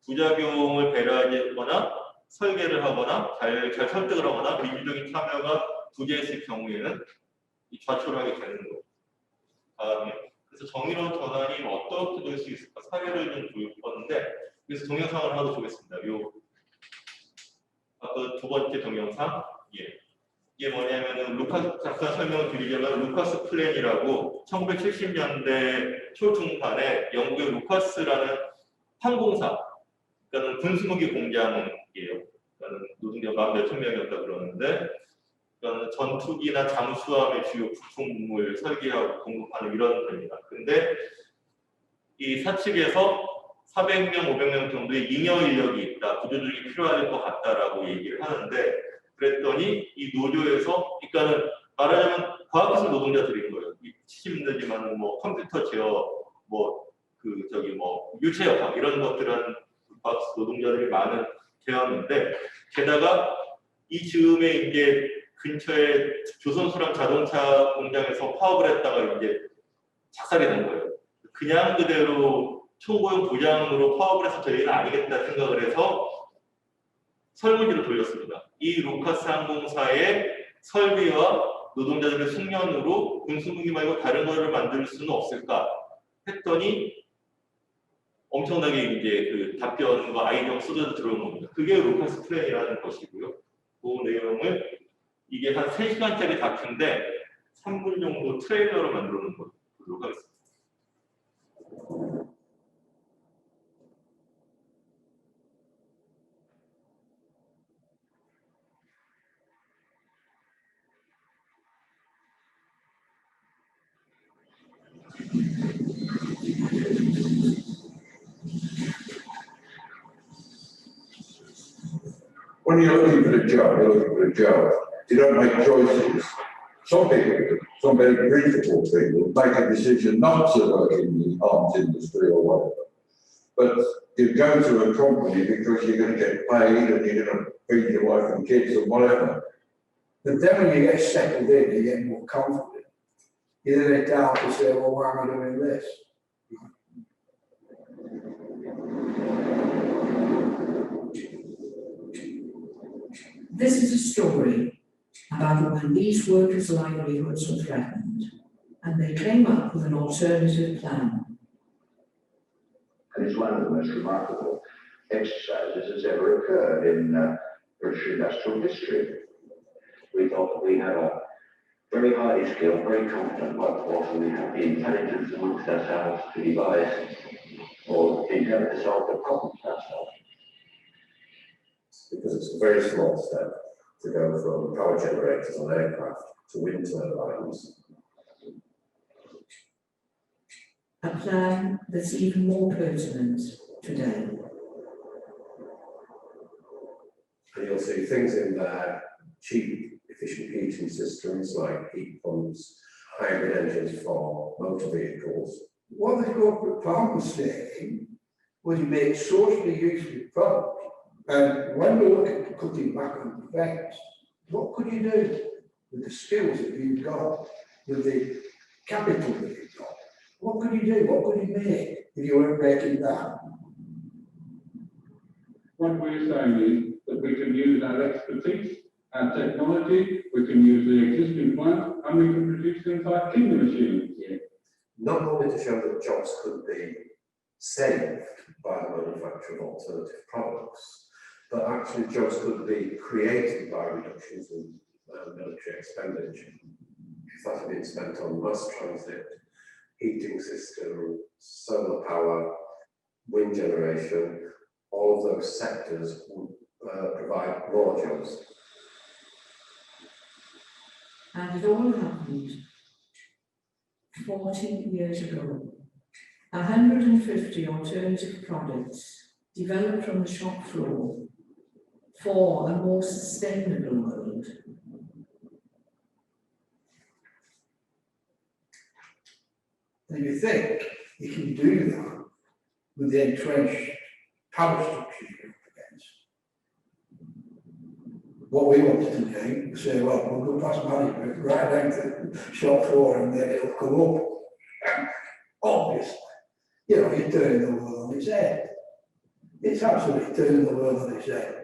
A: 부작용을 배려하거나 설계를 하거나 잘 설득을 하거나 민주적인 참여가 부재했을 경우에는 좌초를 하게 되는 거예요. 다음에 그래서 정의로운 전환이 어떻게 될 수 있을까 사례를 좀 보여줬는데 그래서 동영상을 하나 주겠습니다. 아까 두 번째 동영상 이게 뭐냐면은 잠깐 설명을 드리자면 루카스 플랜이라고 1970년대 초중반에 영국의 루카스라는 항공사 그러니까 군수무기 공장이에요. 그러니까 노동자 몇천 명이었다 그러는데 그러니까 전투기나 잠수함의 주요 부품을 설계하고 공급하는 이런 데입니다. 근데 이 사측에서 400명, 500명 정도의 잉여 인력이 있다, 구조조정이 필요할 것 같다라고 얘기를 하는데 그랬더니 이 노조에서 그러니까는 말하자면 과학기술 노동자들인 거예요. 70년대지만 뭐 컴퓨터 제어, 유체역학 이런 것들은 과학기술 노동자들이 많은 계였는데 게다가 이 즈음에 이제 근처에 조선수랑 자동차 공장에서 파업을 했다가 이제 작살이 난 거예요. 그냥 그대로 초고용 보장으로 파업을 해서 저희는 아니겠다 생각을 해서 설문지를 돌렸습니다. 이 루카스 항공사의 설비와 노동자들의 숙련으로 군수무기 말고 다른 것을 만들 수는 없을까 했더니 엄청나게 이제 답변과 아이디어가 쏟아져 들어온 겁니다. 그게 루카스 플랜이라는 것이고요. 그 내용을 이게 한 3시간짜리 다큐인데 3분 정도 트레일러로 만들어 놓은 거 보도록 하겠습니다.
C: When you're looking for a job, you don't make choices. Some very principled people make a decision not to work in the arms industry or whatever. But you go to a company because you're going to get paid and you're going to feed your wife and kids or whatever.
D: But then when you get settled in, you get more confident. You then doubt to say, well, why am I doing this?
E: This is a story about when these workers' livelihoods were threatened, and they came up with an alternative plan.
F: And it's one of the most remarkable exercises that's ever occurred in British industrial history. We thought that we had a very highly skilled, very competent workforce, and we had the intelligence amongst ourselves to devise or endeavour to solve the problems ourselves.
C: Because it's a very small step.
G: to go from power generators on aircraft to wind turbines.
E: A plan that's even more pertinent today.
G: And you'll see things in there, cheap, efficient heating systems like heat pumps, hybrid engines for motor vehicles.
D: What the corporate plan was saying was you make socially useful products. And when we look at cutting back on defence, what could you do with the skills that you've got, with the capital that you've got? What could you do? What could you make if you weren't breaking down?
H: What we're saying is that we can use our expertise, our technology, we can use the existing plant, and we can produce things like kingdom machines.
G: Yeah. Not only to show that jobs could be saved by the manufacture of alternative products, but actually jobs could be created by reductions in military expenditure. If that had been spent on mass transit, heating system, solar power, wind generation, all of those sectors would provide more jobs.
E: And it all happened 14 years ago. 150 alternative products developed from the shop floor for a more sustainable world.
D: And you think you can do that with the entrenched power structures you're up against. What we wanted to do was say, well, we'll go past management right down to the shop floor and then it'll come up. And obviously, you know, you're turning the world on its head. It's absolutely turning the world on its head.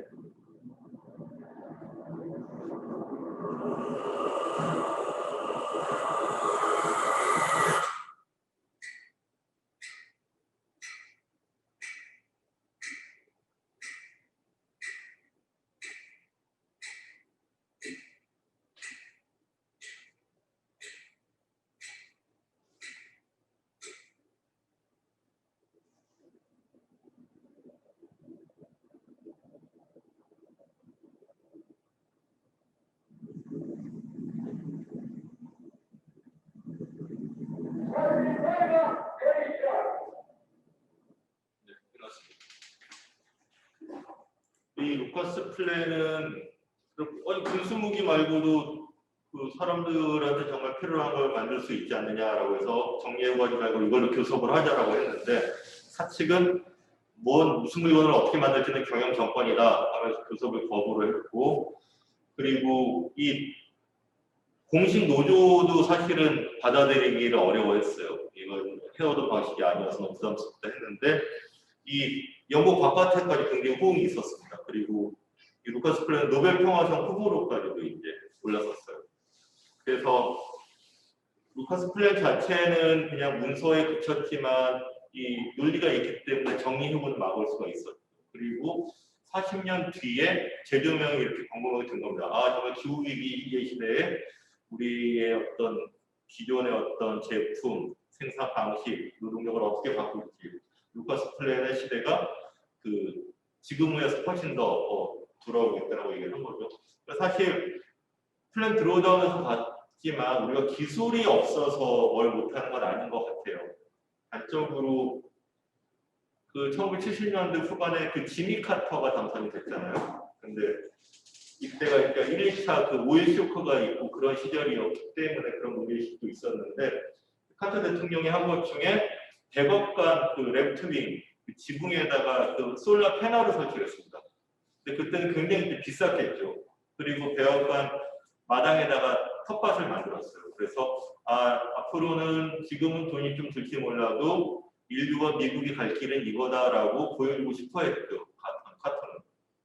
A: 이 루카스 플랜은 군수무기 말고도 그 사람들한테 정말 필요한 걸 만들 수 있지 않느냐라고 해서 정리해가지 말고 이걸로 교섭을 하자라고 했는데 사측은 무슨 물건을 어떻게 만들지는 경영 정권이다 하면서 교섭을 거부를 했고 그리고 이 공식 노조도 사실은 받아들이기를 어려워했어요. 이건 해오던 방식이 아니어서 너무 부담스럽다 했는데 이 영국 바깥에까지 굉장히 호응이 있었습니다. 그리고 이 루카스 플랜은 노벨 평화상 후보로까지도 이제 올랐었어요. 그래서 루카스 플랜 자체는 그냥 문서에 그쳤지만 이 논리가 있기 때문에 정리해보는 막을 수가 있었죠. 그리고 40년 뒤에 재조명이 이렇게 광범위하게 된 겁니다. 아, 정말 기후위기 시대에 우리의 어떤 기존의 어떤 제품, 생산 방식, 노동력을 어떻게 바꿀지 루카스 플랜의 시대가 그 지금에서 훨씬 더 돌아오겠다라고 얘기를 한 거죠. 사실 플랜 드로다운에서 봤지만 우리가 기술이 없어서 뭘 못하는 건 아닌 것 같아요. 단적으로 그 1970년대 후반에 그 지미 카터가 당선이 됐잖아요. 근데 이때가 그러니까 1, 2차 그 오일 쇼크가 있고 그런 시절이었기 때문에 그런 문제의식도 있었는데 카터 대통령이 한 것 중에 100억간 그 랩트윙 그 지붕에다가 그 솔라 패널을 설치했습니다. 근데 그때는 굉장히 비쌌겠죠. 그리고 100억간 마당에다가 텃밭을 만들었어요. 그래서 앞으로는 지금은 돈이 좀 들지 몰라도 인류와 미국이 갈 길은 이거다라고 보여주고 싶어 했죠. 카터는.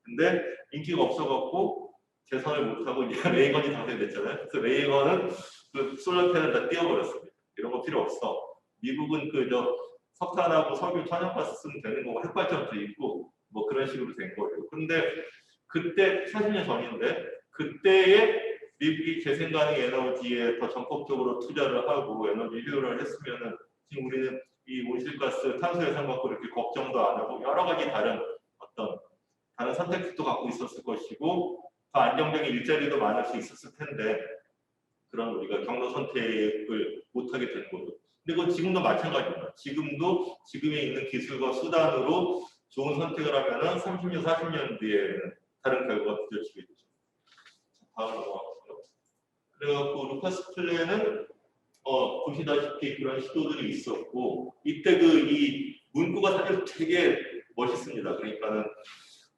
A: 근데 인기가 없어갖고 재선을 못하고 이제 레이건이 당선됐잖아요. 그래서 레이건은 그 솔라 패널 다 띄워버렸습니다. 이런 거 필요 없어. 미국은 그저 석탄하고 석유, 천연가스 쓰면 되는 거고 핵발전도 있고 뭐 그런 식으로 된 거예요. 근데 그때 40년 전인데 그때에 미국이 재생 가능 에너지에 더 전폭적으로 투자를 하고 에너지 효율을 했으면은 지금 우리는 이 온실가스 탄소 예산 갖고 이렇게 걱정도 안 하고 여러 가지 다른 선택도 갖고 있었을 것이고 더 안정적인 일자리도 많을 수 있었을 텐데 그런 우리가 경로 선택을 못하게 되는 거죠. 근데 그건 지금도 마찬가지입니다. 지금도 지금에 있는 기술과 수단으로 좋은 선택을 하면은 30년, 40년 뒤에는 다른 결과가 빚어지게 되죠. 다음 넘어가고요. 그래갖고 루카스 플레이는 보시다시피 그런 시도들이 있었고 이때 이 문구가 사실 되게 멋있습니다. 그러니까는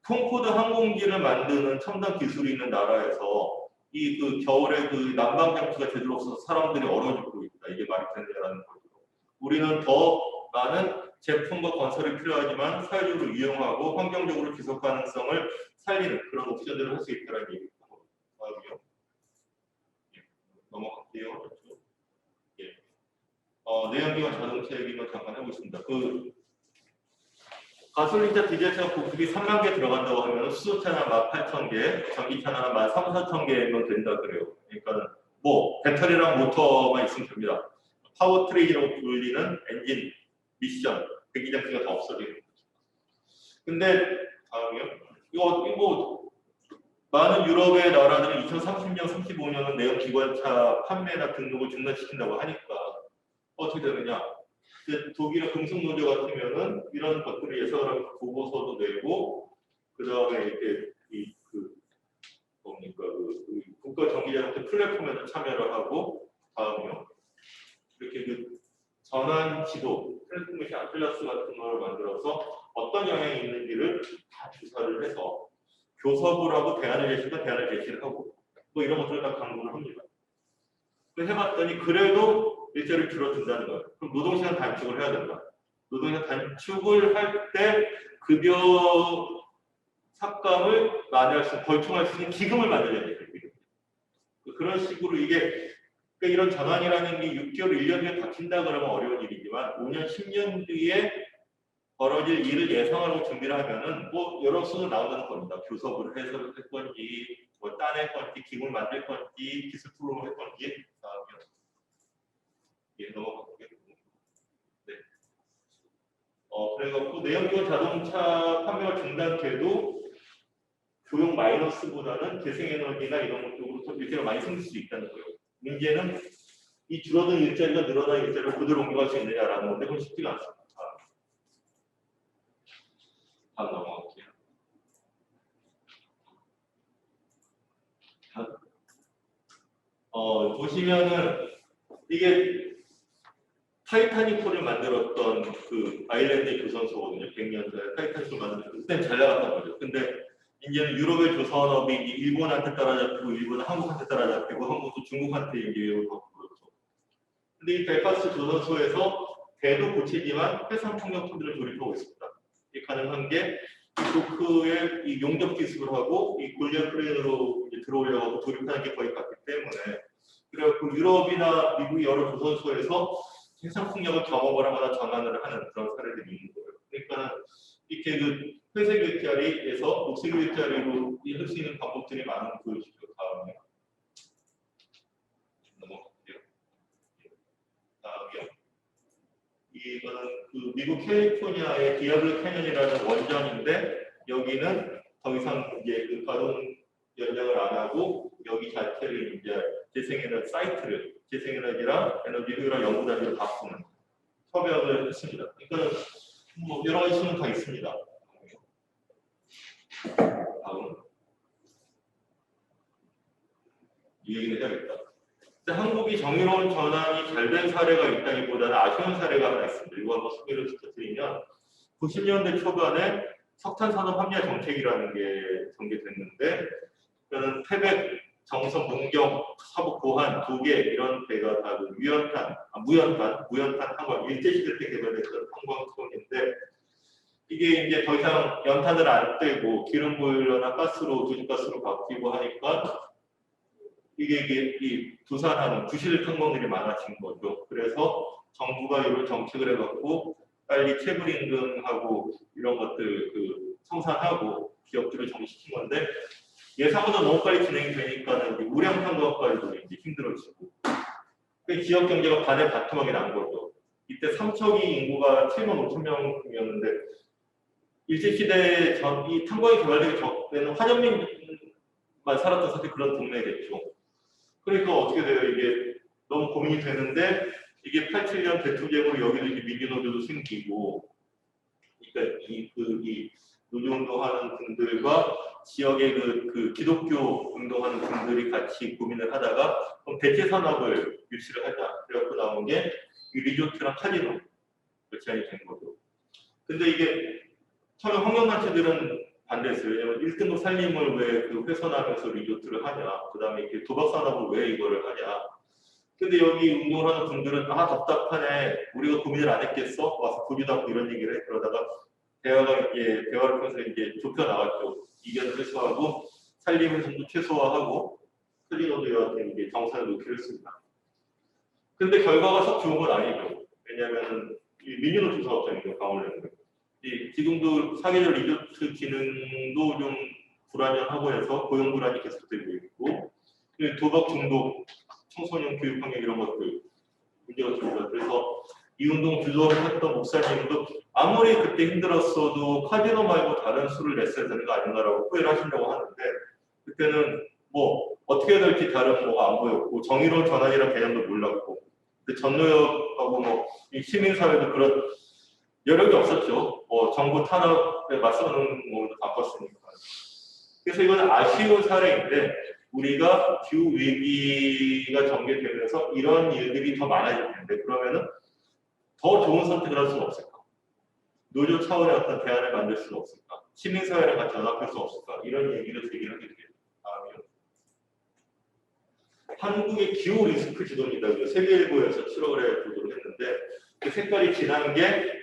A: 콩코드 항공기를 만드는 첨단 기술이 있는 나라에서 그 겨울에 그 난방 장치가 제대로 없어서 사람들이 얼어 죽고 있다. 이게 말이 되느냐라는 거죠. 우리는 더 많은 제품과 건설이 필요하지만 사회적으로 유용하고 환경적으로 지속 가능성을 살리는 그런 옵션들을 할 수 있다는 얘기입니다. 다음이요. 넘어갈게요. 그렇죠? 예. 내연기관 자동차 얘기만 잠깐 해보겠습니다. 가솔린차 디젤차 보급이 3만 개 들어간다고 하면 수소차나 18,000개, 전기차나 13,000개면 된다 그래요. 그러니까 뭐 배터리랑 모터만 있으면 됩니다. 파워트레인이라고 불리는 엔진, 미션, 배기장치가 다 없어지는 거죠. 근데 다음이요. 이거 많은 유럽의 나라들은 2030년, 35년은 내연 기관차 판매나 등록을 중단시킨다고 하니까 어떻게 되느냐? 독일의 금속노조 같으면은 이런 것들을 예상을 하고 보고서도 내고 그 다음에 이렇게 국가 전기자동차 플랫폼에도 참여를 하고 다음이요. 이렇게 전환 지도 플랫폼이 아틀라스 같은 걸 만들어서 어떤 영향이 있는지를 다 조사를 해서 교섭을 대안을 제시하면 대안을 제시를 하고 뭐 이런 것들을 다 강구를 합니다. 해봤더니 그래도 일자리를 줄어든다는 거예요. 그럼 노동시간 단축을 해야 된다. 노동시간 단축을 할 때 급여 삭감을 만회할 수, 벌충할 수 있는 기금을 만들어야 돼요. 그런 식으로 이게 그러니까 이런 전환이라는 게 6개월, 1년 뒤에 바뀐다 그러면 어려운 일이지만 5년, 10년 뒤에 벌어질 일을 예상하고 준비를 하면은 뭐 여러 수는 나오는 겁니다. 교섭을 해서 할 건지, 뭐 따낼 건지, 기금을 만들 건지, 기술 프로그램을 할 건지 다음에 넘어가고요. 네. 그래갖고 내연기관 자동차 판매가 중단돼도 교용 마이너스보다는 재생에너지나 이런 쪽으로 일자리가 많이 생길 수 있다는 거예요. 문제는 이 줄어든 일자리가 늘어난 일자리를 그대로 옮겨갈 수 있느냐라는 건데 그건 쉽지가 않습니다. 다음 넘어갈게요. 보시면은 이게 타이타닉호를 만들었던 그 아일랜드의 조선소거든요. 100년 전에 타이타닉호를 만들었을 때 그때는 잘 나갔단 말이에요. 근데 이제는 유럽의 조선업이 일본한테 따라잡히고 일본은 한국한테 따라잡히고 한국도 중국한테 이제 그렇죠. 근데 이 벨파스트 조선소에서 배도 고치지만 해상 풍력통들을 조립하고 있습니다. 이게 가능한 게 도크의 이 용접 기술을 하고 이 골리앗 크레인으로 들어오려고 조립하는 게 거의 같기 때문에 그래갖고 유럽이나 미국의 여러 조선소에서 해상 풍력을 경험을 하거나 전환을 하는 그런 사례들이 있는 거예요. 그러니까 이렇게 회색 일자리에서 녹색 일자리로 할 수 있는 방법들이 많은 거 보여주죠. 다음에 넘어갈게요. 다음이요. 이거는 미국 캘리포니아의 디아블로 캐년이라는 원전인데 여기는 더 이상 이제 가동 연장을 안 하고 여기 자체를 이제 재생에너지 사이트를 재생에너지랑 에너지 효율화 연구단지로 바꾸는 협약을 했습니다. 그러니까 뭐 여러 가지 수는 다 있습니다. 다음 이 얘기는 해야겠다. 한국이 정의로운 전환이 잘 된 사례가 있다기보다는 아쉬운 사례가 하나 있습니다. 이거 한번 소개를 시켜드리면 90년대 초반에 석탄산업 합리화 정책이라는 게 전개됐는데 그는 태백, 정선, 문경, 서북, 고한 두 개 이런 배가 다 무연탄 탄광 일제시대 때 개발됐던 탄광통인데 이게 이제 더 이상 연탄을 안 떼고 기름 보일러나 가스로 도시가스로 바뀌고 하니까 이게 이 부산하는 부실 탄광들이 많아진 거죠. 그래서 정부가 이런 정책을 해갖고 빨리 체불 임금하고 이런 것들 성산하고 기업들을 정리시킨 건데 예상보다 너무 빨리 진행이 되니까는 우량 탄광까지도 이제 힘들어지고 지역 경제가 반에 바텀하게 난 거죠. 이때 삼척이 인구가 7만 5천 명이었는데 일제시대 전 이 탄광이 개발되기 전에는 화전민 살았던 사실 그런 동네겠죠. 그러니까 어떻게 돼요? 이게 너무 고민이 되는데 이게 87년 대투쟁으로 여기도 이제 민주노조도 생기고, 그러니까 이 노조운동하는 분들과 지역의 그 기독교 운동하는 분들이 같이 고민을 하다가 그럼 대체 산업을 유치를 하자. 그래갖고 나온 게 이 리조트랑 카지노 제안이 된 거죠. 근데 이게 처음에 환경단체들은 반대했어요. 왜냐면 1등급 산림을 왜 그 훼손하면서 리조트를 하냐. 그 다음에 이렇게 도박 산업을 왜 이거를 하냐. 근데 여기 운동을 하는 분들은 답답하네. 우리가 고민을 안 했겠어? 와서 고기도 하고 이런 얘기를 해. 그러다가 대화를 통해서 이제 좁혀 나갔죠. 이견을 해소하고 산림 훼손도 최소화하고 클리노도 이제 정산을 놓기로 했습니다. 근데 결과가 썩 좋은 건 아니죠. 왜냐하면 민주노조 사업장이죠, 강원랜드. 지금도 사계절 리조트 기능도 좀 불안정하고 해서 고용 불안이 계속되고 있고, 도박 중독, 청소년 교육 환경 이런 것들 문제가 있습니다. 그래서 이 운동 주도를 했던 목사님도 아무리 그때 힘들었어도 카지노 말고 다른 수를 냈어야 되는 거 아닌가라고 후회를 하시려고 하는데, 그때는 뭐 어떻게 해야 될지 다른 뭐가 안 보였고 정의로운 전환이라는 개념도 몰랐고, 근데 전노협하고 뭐 이 시민사회도 그런 여력이 없었죠. 뭐 정부 탄압에 맞서는 몸도 바꿨으니까. 그래서 이건 아쉬운 사례인데, 우리가 기후 위기가 전개되면서 이런 일들이 더 많아질 텐데, 그러면은 더 좋은 선택을 할 수는 없을까? 노조 차원의 어떤 대안을 만들 수는 없을까? 시민사회랑 같이 연합할 수 없을까? 이런 얘기를 제기하게 되겠죠. 한국의 기후 리스크 지도입니다. 세계일보에서 7월에 보도를 했는데, 그 색깔이 진한 게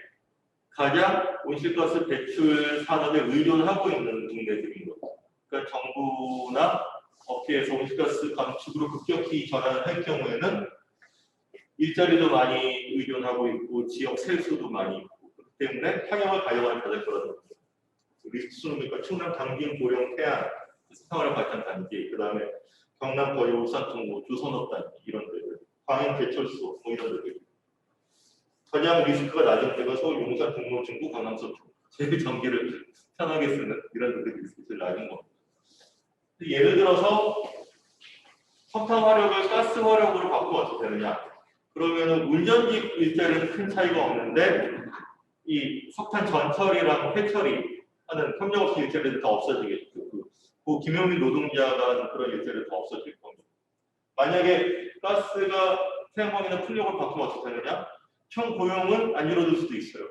A: 가장 온실가스 배출 산업에 의존하고 있는 동네들인 거죠. 그러니까 정부나 업계에서 온실가스 감축으로 급격히 전환을 할 경우에는 일자리도 많이 의존하고 있고 지역 세수도 많이 있고, 그렇기 때문에 환경을 가져가는 가장 그런 리스크 수능이니까 충남 당진 고령 태안 생활 발전 단지, 그 다음에 경남 거제 울산 동구 조선업 단지 이런 데들, 광양 제철소 뭐 이런 데들. 가장 리스크가 낮은 데가 서울 용산 종로 중구 강남 서초, 제일 전기를 편하게 쓰는 이런 데들이 리스크가 제일 낮은 겁니다. 예를 들어서 석탄 화력을 가스 화력으로 바꾸면 어떻게 되느냐? 그러면은 운전직 일자리는 큰 차이가 없는데 이 석탄 전처리랑 회처리 하는 협력 없이 일자리들 다 없어지겠죠. 그 김용민 노동자가 하는 그런 일자리들 다 없어질 겁니다. 만약에 가스가 태양광이나 풍력을 바꾸면 어떻게 되느냐? 총 고용은 안 줄어들 수도 있어요.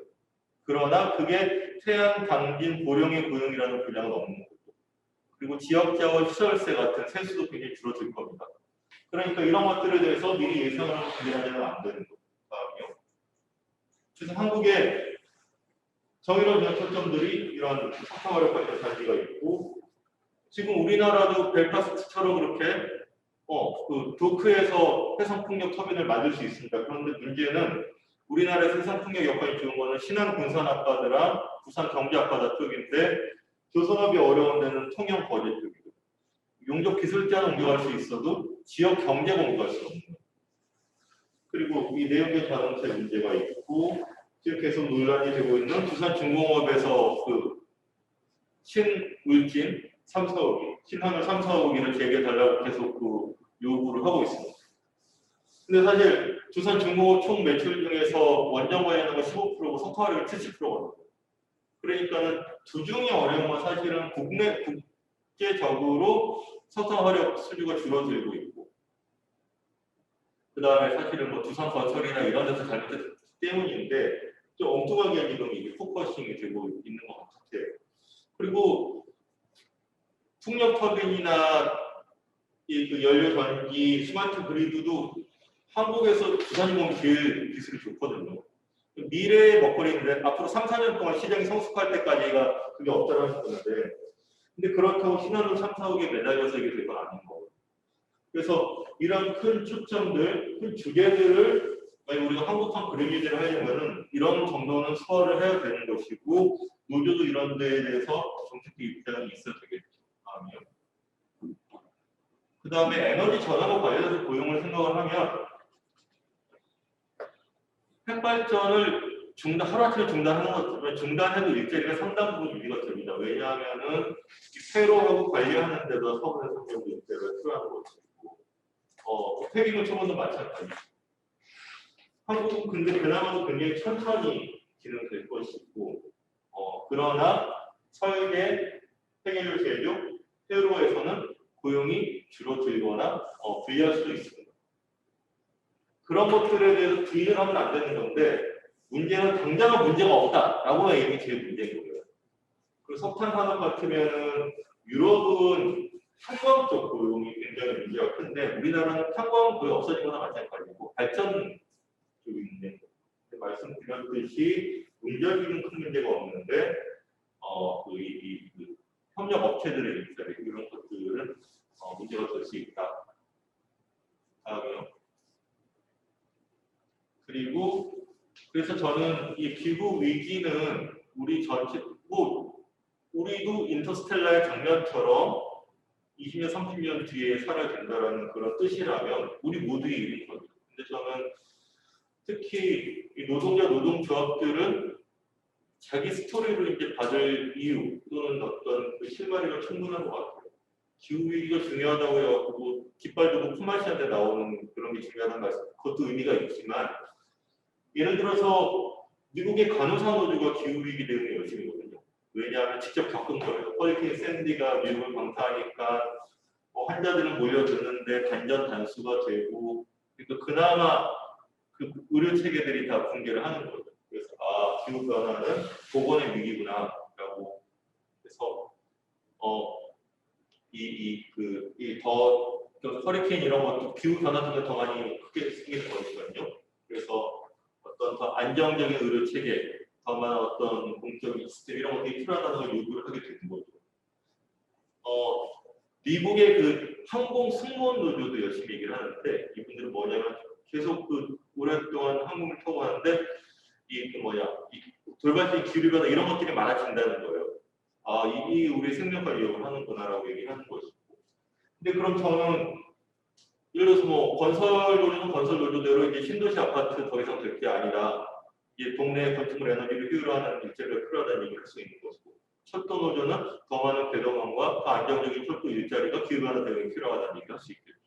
A: 그러나 그게 태양, 당진, 고령의 고용이라는 분량은 없는 거죠. 그리고 지역자원 시설세 같은 세수도 굉장히 줄어들 겁니다. 그러니까 이런 것들에 대해서 미리 예상을 하고 준비하면 안 되는 거거든요. 그래서 한국의 정의로운 초점들이 이런 석탄화력 발전 단지가 있고, 지금 우리나라도 벨파스트처럼 그렇게 그 도크에서 해상풍력 터빈을 만들 수 있습니다. 그런데 문제는 우리나라에서 해상풍력 여건이 좋은 거는 신안 군산앞바다랑 부산 경제앞바다 쪽인데, 조선업이 어려운 데는 통영 거제 쪽이고, 용접 기술자는 옮겨갈 수 있어도 지역 경제가 옮겨갈 수 없는 거예요. 그리고 이 내연기관 자동차 문제가 있고, 지금 계속 논란이 되고 있는 부산중공업에서 그 신울진 3, 4호기, 신한울 3, 4호기를 재개해달라고 계속 그 요구를 하고 있습니다. 근데 사실 두산중공업 총 매출 중에서 원전 관련한 건 15%고 석탄화력이 70%거든요. 그러니까는 두중이 어려운 건 사실은 국제적으로 석탄화력 수주가 줄어들고 있고, 그 다음에 사실은 뭐 두산 건설이나 이런 데서 잘못했기 때문인데 좀 엉뚱하게 지금 이게 포커싱이 되고 있는 것 같아요. 그리고 풍력 터빈이나 그 연료 전기, 스마트 그리드도 한국에서 두산중공업이 제일 기술이 좋거든요. 미래의 먹거리인데 앞으로 3, 4년 동안 시장이 성숙할 때까지가 그게 없다고 하셨는데, 근데 그렇다고 신한울 3, 4호기에 매달려서 이게 될 건 아닌 거예요. 그래서 이런 큰 초점들, 큰 주제들을 만약 우리가 한국판 그림이들을 하려면은 이런 정도는 소화를 해야 되는 것이고, 노조도 이런 데에 대해서 정책적 입장이 있어야 되겠죠. 그 다음에 에너지 전환과 관련해서 고용을 생각을 하면 핵발전을 하루아침에 중단하는 것처럼 중단해도 일자리가 상당 부분 유지가 됩니다. 왜냐하면은 폐로하고 관리하는 데도 서울의 상경도 일자리가 필요한 것이고, 폐기물 처분도 마찬가지죠. 한국은 근데 그나마도 굉장히 천천히 진행될 것이고, 그러나 설계, 폐기물 제조, 폐로에서는 고용이 줄어들거나 불리할 수도 있습니다. 그런 것들에 대해서 부인을 하면 안 되는 건데, 문제는 당장은 문제가 없다라고 하는 게 제일 문제인 거예요. 그리고 석탄 산업 같으면은 유럽은 탄광 쪽 고용이 굉장히 문제가 큰데 우리나라는 탄광은 거의 없어진 거나 마찬가지고 발전 쪽이 문제인 거예요. 말씀드렸듯이 운전비는 큰 문제가 없는데 그 협력 업체들의 일자리 이런 것들은 문제가 될 수 있다. 다음이요. 그리고 그래서 저는 이 기후 위기는 우리 전체 우리도 인터스텔라의 장면처럼 20년, 30년 뒤에 살아야 된다라는 그런 뜻이라면 우리 모두의 일인 거죠. 근데 저는 특히 이 노동조합들은 자기 스토리를 이제 받을 이유 또는 어떤 그 실마리가 충분한 것 같아요. 기후 위기가 중요하다고 해갖고 깃발 들고 품앗이한테 나오는 그런 게 중요하다는 말씀, 그것도 의미가 있지만 예를 들어서 미국의 간호사 노조가 기후 위기 대응에 열심이거든요. 왜냐하면 직접 겪은 거예요. 허리케인 샌디가 미국을 강타하니까 환자들은 몰려드는데 단전 단수가 되고, 그러니까 그나마 그 의료 체계들이 다 붕괴를 하는 거죠. 그래서 기후 변화는 보건의 위기구나라고 해서 허리케인 이런 것도 기후 변화 때문에 더 많이 크게 생기는 거거든요. 그래서 어떤 더 안정적인 의료 체계, 더 많은 어떤 공적인 시스템 이런 것들이 필요하다는 걸 요구를 하게 되는 거죠. 미국의 그 항공 승무원 노조도 열심히 얘기를 하는데 이분들은 뭐냐면 계속 그 오랫동안 항공을 타고 하는데 이 돌발적인 기후 변화 이런 것들이 많아진다는 거예요. 이 우리 생명과 위협을 하는구나라고 얘기하는 것이고. 근데 그럼 저는 예를 들어서 건설 노조는 건설 노조대로 이제 신도시 아파트 더 이상 될 게 아니라 이제 동네 건축물 에너지를 효율화하는 일자리가 필요하다는 얘기를 할 수 있는 것이고, 철도 노조는 더 많은 배동망과 더 안정적인 철도 일자리가 기후변화 대응에 필요하다는 얘기를 할 수 있겠죠.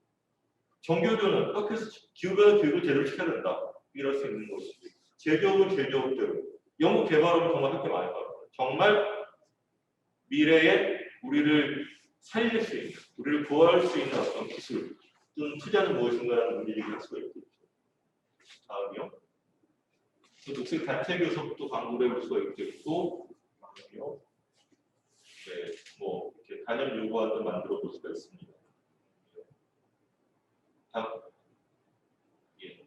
A: 정교조는 학교에서 기후변화 교육을 제대로 시켜야 된다 이럴 수 있는 것이고, 제조업은 제조업대로 연구 개발은 정말 할 게 많이 나와요. 정말 미래에 우리를 살릴 수 있는, 우리를 구할 수 있는 어떤 기술 또는 투자는 무엇인가라는 문제를 할 수가 있겠죠. 다음이요. 녹색 단체 교섭도 광고를 해볼 수가 있겠고, 다음이요. 네, 이렇게 단협 요구안도 만들어 볼 수가 있습니다. 다음. 예.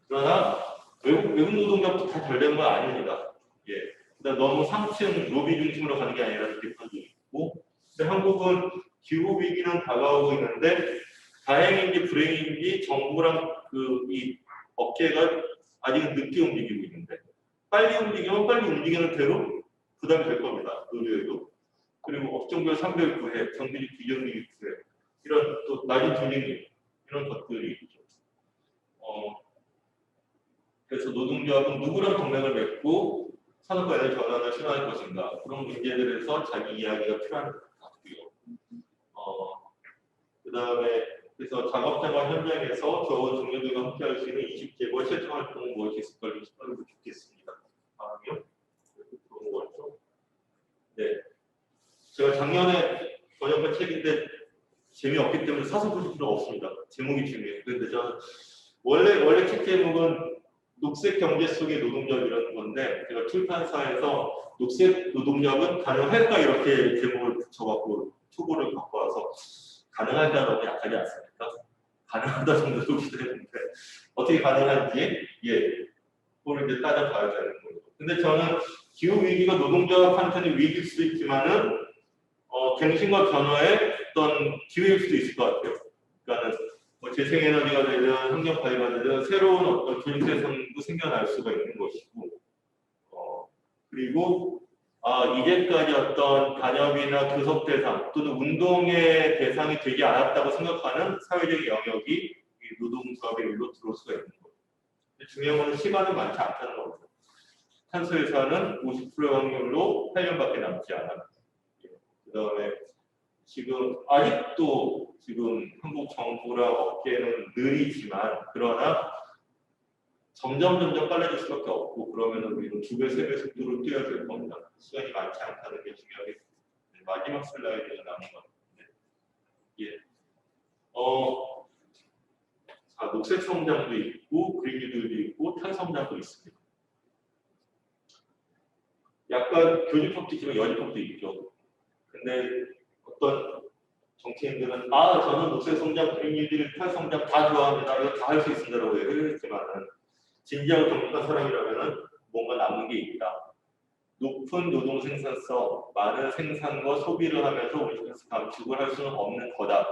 A: 그러나 외국 노동자도 다 잘 된 건 아닙니다. 예. 그다음 너무 상층 로비 중심으로 가는 게 아니라 비판도 있고, 근데 한국은 기후 위기는 다가오고 있는데 다행인지 불행인지 정부랑 이 업계가 아직은 늦게 움직이고 있는데 빨리 움직이면 빨리 움직이는 대로 부담이 될 겁니다. 의료에도. 그리고 업종별 선별구획, 정규직 비정규직 구획 이런 또 낮은 분위기 이런 것들이 있죠. 그래서 노동조합은 누구랑 동맹을 맺고 산업과 에너지 전환을 실현할 것인가 그런 문제들에서 자기 이야기가 필요한 것 같고요. 그 다음에 그래서 작업생활 현장에서 저와 동료들과 함께할 수 있는 20제과 실천 활동은 무엇이 있을까를 찾아보고 싶겠습니다. 다음이요. 좋은 거죠. 네. 제가 작년에 번역한 책인데 재미없기 때문에 사서 보실 필요가 없습니다. 제목이 중요해요. 그런데 저는 원래 책 제목은 녹색 경제 속의 노동조합이라는 건데 제가 출판사에서 녹색 노동조합은 가능할까 이렇게 제목을 붙여갖고 초고를 갖고 와서 가능할까 너무 약하지 않습니까? 가능하다 정도로 기대했는데 어떻게 가능한지 그걸 이제 따져봐야 되는 거죠. 근데 저는 기후 위기가 노동조합 한편의 위기일 수도 있지만은 갱신과 변화의 어떤 기회일 수도 있을 것 같아요. 그러니까는 재생에너지가 되든 환경관리가 되든 새로운 어떤 조직대상도 생겨날 수가 있는 것이고, 그리고 이제까지 어떤 단협이나 교섭 대상 또는 운동의 대상이 되지 않았다고 생각하는 사회적 영역이 이 노동조합의 일로 들어올 수가 있는 거죠. 중요한 것은 시간이 많지 않다는 겁니다. 탄소 회사는 50%의 확률로 8년밖에 남지 않아요. 그다음에 지금 아직도 지금 한국 정부랑 업계는 느리지만 그러나 점점 빨라질 수밖에 없고 그러면 우리는 2배, 3배 속도로 뛰어야 될 겁니다. 시간이 많지 않다는 게 중요하겠습니다. 마지막 슬라이드가 남은 것 같은데, 예, 자, 녹색 성장도 있고 그린 뉴딜도 있고 탈성장도 있습니다. 약간 교집합도 있지만 여집합도 있죠. 근데 어떤 정치인들은 저는 녹색 성장, 그린 뉴딜, 탈성장 다 좋아합니다. 이거 다 할 수 있습니다라고 얘기를 했지만은 진지하고 정직한 사람이라면은 뭔가 남은 게 있다. 높은 노동 생산성, 많은 생산과 소비를 하면서 우리 감축을 할 수는 없는 거다.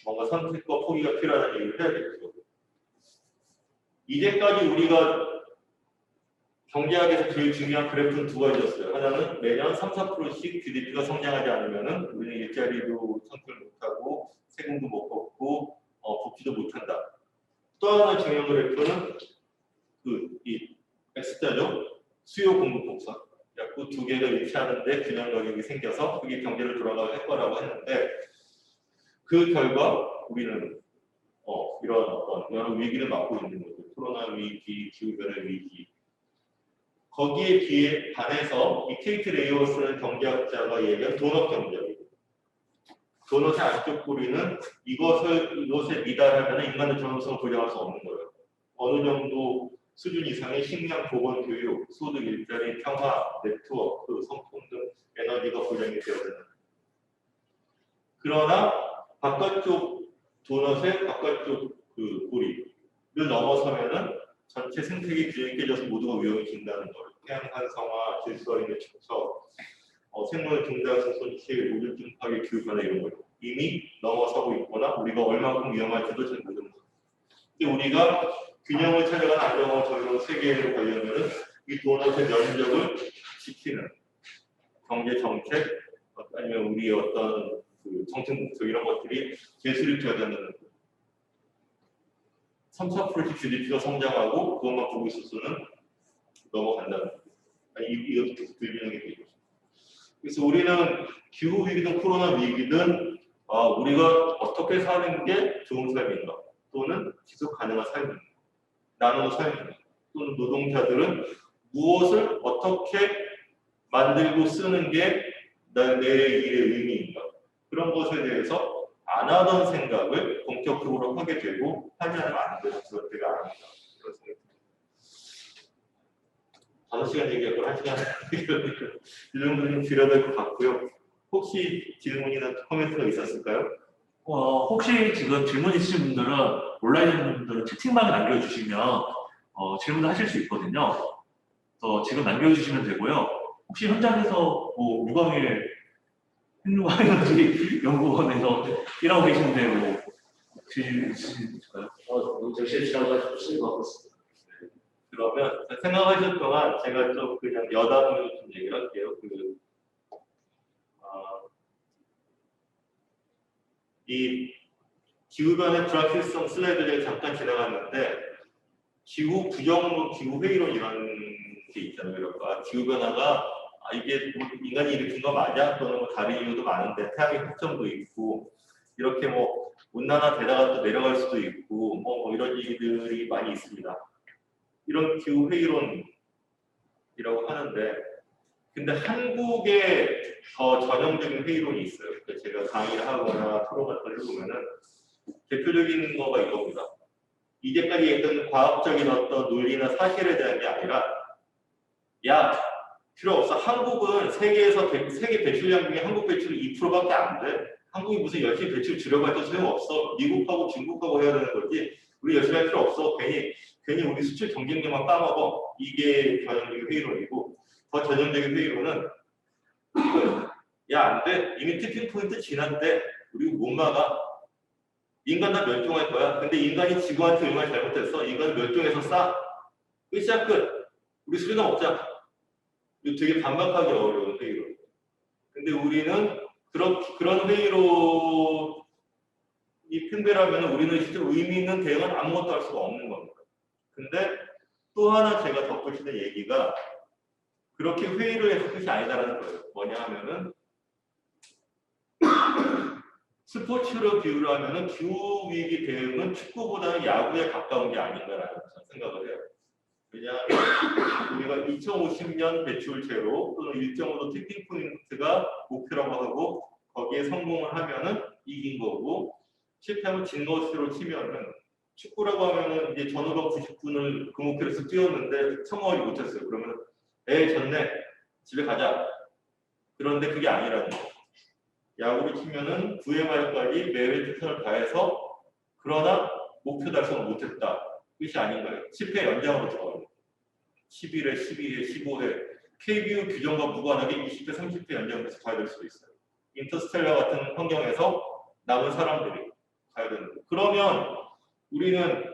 A: 뭔가 선택과 포기가 필요하다는 얘기를 해야겠죠. 이제까지 우리가 경제학에서 제일 중요한 그래프는 두 가지였어요. 하나는 매년 3~4%씩 GDP가 성장하지 않으면은 우리는 일자리도 창출 못하고 세금도 못 걷고 복지도 못한다. 또 하나 중요한 그래프는 이 X자죠. 수요 공급 곡선. 약간 두 개가 일치하는데 균형 가격이 생겨서 그게 경제를 돌아갈 거라고 했는데 그 결과 우리는 이런 여러 위기를 맞고 있는 거죠. 코로나 위기, 기후변화 위기. 거기에 비해 반해서 이 케이트 레이워스라는 경제학자가 얘기한 도넛 경제학이에요. 도넛의 안쪽 꼬리는 이것에 미달하면 인간의 존엄성을 보장할 수 없는 거예요. 어느 정도 수준 이상의 식량, 보건, 교육, 소득, 일자리, 평화, 네트워크, 성품 등 에너지가 보장이 되어야 되는. 그러나 바깥쪽 도넛의 바깥쪽 꼬리를 넘어서면은 전체 생태계 균형이 깨져서 모두가 위험해진다는 거예요. 태양 활성화, 질서 있는 축적, 생물 중단성 손실, 우주증 파괴, 기후변화 이런 거예요. 이미 넘어서고 있거나 우리가 얼마큼 위험할지도 잘 모르는 거예요. 근데 우리가 균형을 찾아가는 안정화 저희로 세계로 가려면은 이 도넛의 면적을 지키는 경제 정책 아니면 우리의 어떤 정책 목표 이런 것들이 제수를 되어야 되는 거예요. 3~4%씩 GDP가 성장하고 그것만 보고 있어서는 넘어간다는 거예요. 이것도 계속 불균형이 되죠. 그래서 우리는 기후 위기든 코로나 위기든 우리가 어떻게 사는 게 좋은 삶인가 또는 지속 가능한 삶인가 나누는 삶인가 또는 노동자들은 무엇을 어떻게 만들고 쓰는 게 내의 일의 의미인가 그런 것에 대해서 안 하던 생각을 본격적으로 하게 되고 하지 않으면 안 되는 그럴 때가 아닙니다. 그런 생각입니다. 5시간 얘기할 걸 1시간 얘기하니까 이 정도는 줄여야 될 것 같고요. 혹시 질문이나 코멘트가 있었을까요?
I: 혹시 지금 질문 있으신 분들은 온라인 있는 분들은 채팅방에 남겨주시면 질문을 하실 수 있거든요. 지금 남겨주시면 되고요. 혹시 현장에서 유광일 핵융합에너지 연구원에서 일하고 계신데 질문 있으실까요?
J: 너무 실시간까지 쓰는 것 같습니다.
A: 그러면 생각하실 동안 제가 좀 그냥 여담을 좀 얘기를 할게요. 이 기후변의 불확실성 슬라이드를 잠깐 지나갔는데 기후 부정론, 기후 회의론이라는 게 있잖아요. 그러니까 기후변화가 이게 인간이 일으킨 거 맞아? 또는 다른 이유도 많은데 태양의 폭정도 있고 이렇게 온난화 되다가 또 내려갈 수도 있고 이런 일들이 많이 있습니다. 이런 기후 회의론이라고 하는데 근데 한국에 더 전형적인 회의론이 있어요. 제가 강의를 하거나 토론 같은 걸 해보면은 대표적인 거가 이겁니다. 이제까지 했던 과학적인 어떤 논리나 사실에 대한 게 아니라 필요 없어. 한국은 세계 배출량 중에 한국 배출이 2%밖에 안 돼. 한국이 무슨 열심히 배출 줄여봤자 소용없어. 미국하고 중국하고 해야 되는 거지. 우리 열심히 할 필요 없어. 괜히 우리 수출 경쟁력만 까먹어. 이게 전형적인 회의론이고 더 전형적인 회의론은 안 돼. 이미 티핑 포인트 지났대. 우리 못 막아. 인간 다 멸종할 거야. 근데 인간이 지구한테 얼마나 잘못했어. 인간 멸종해서 싸. 끝이야 끝. 우리 술이나 먹자. 이거 되게 반박하기 어려운 회의론. 근데 우리는 그런 회의론이 팽배라면 우리는 실제 의미 있는 대응은 아무것도 할 수가 없는 겁니다. 근데 또 하나 제가 덧붙이는 얘기가 그렇게 회의를 해서 끝이 아니다라는 거예요. 뭐냐 하면은 스포츠로 비유를 하면은 기후 위기 대응은 축구보다는 야구에 가까운 게 아닌가라는 생각을 해요. 왜냐하면 우리가 2050년 배출 제로 또는 일정으로 티핑 포인트가 목표라고 하고 거기에 성공을 하면은 이긴 거고 실패하면 진 것으로 치면은 축구라고 하면은 이제 전후반 90분을 그 목표에서 뛰었는데 성공하지 못했어요. 그러면 졌네. 집에 가자. 그런데 그게 아니라는 거예요. 야구를 치면은 9회 말까지 매회 최선을 다해서 그러나 목표 달성을 못했다. 끝이 아닌가요? 10회 연장으로 들어가요. 11회, 12회, 15회. KBO 규정과 무관하게 20회, 30회 연장돼서 가야 될 수도 있어요. 인터스텔라 같은 환경에서 남은 사람들이 가야 되는 거예요. 그러면 우리는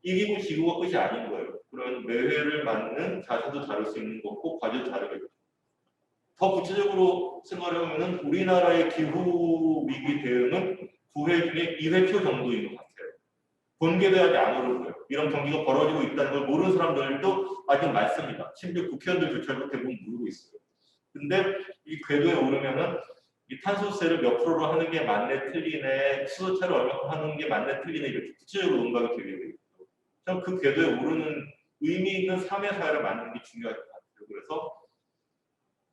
A: 이기고 지고가 끝이 아닌 거예요. 그런 매회를 맞는 자세도 다를 수 있는 거고 과제도 다르겠죠. 더 구체적으로 생각하면은 우리나라의 기후 위기 대응은 9회 중에 2회표 정도인 것 같아요. 본궤도에 아직 안 오르고요. 이런 경기가 벌어지고 있다는 걸 모르는 사람들도 아직 많습니다. 심지어 국회의원들조차도 대부분 모르고 있어요. 근데 이 궤도에 오르면은 이 탄소세를 몇 프로로 하는 게 맞네 틀리네, 수소차를 얼마큼 하는 게 맞네 틀리네 이렇게 구체적으로 논박이 되게 되겠죠. 전 그 궤도에 오르는 의미 있는 삶의 사회를 만드는 게 중요할 것 같아요. 그래서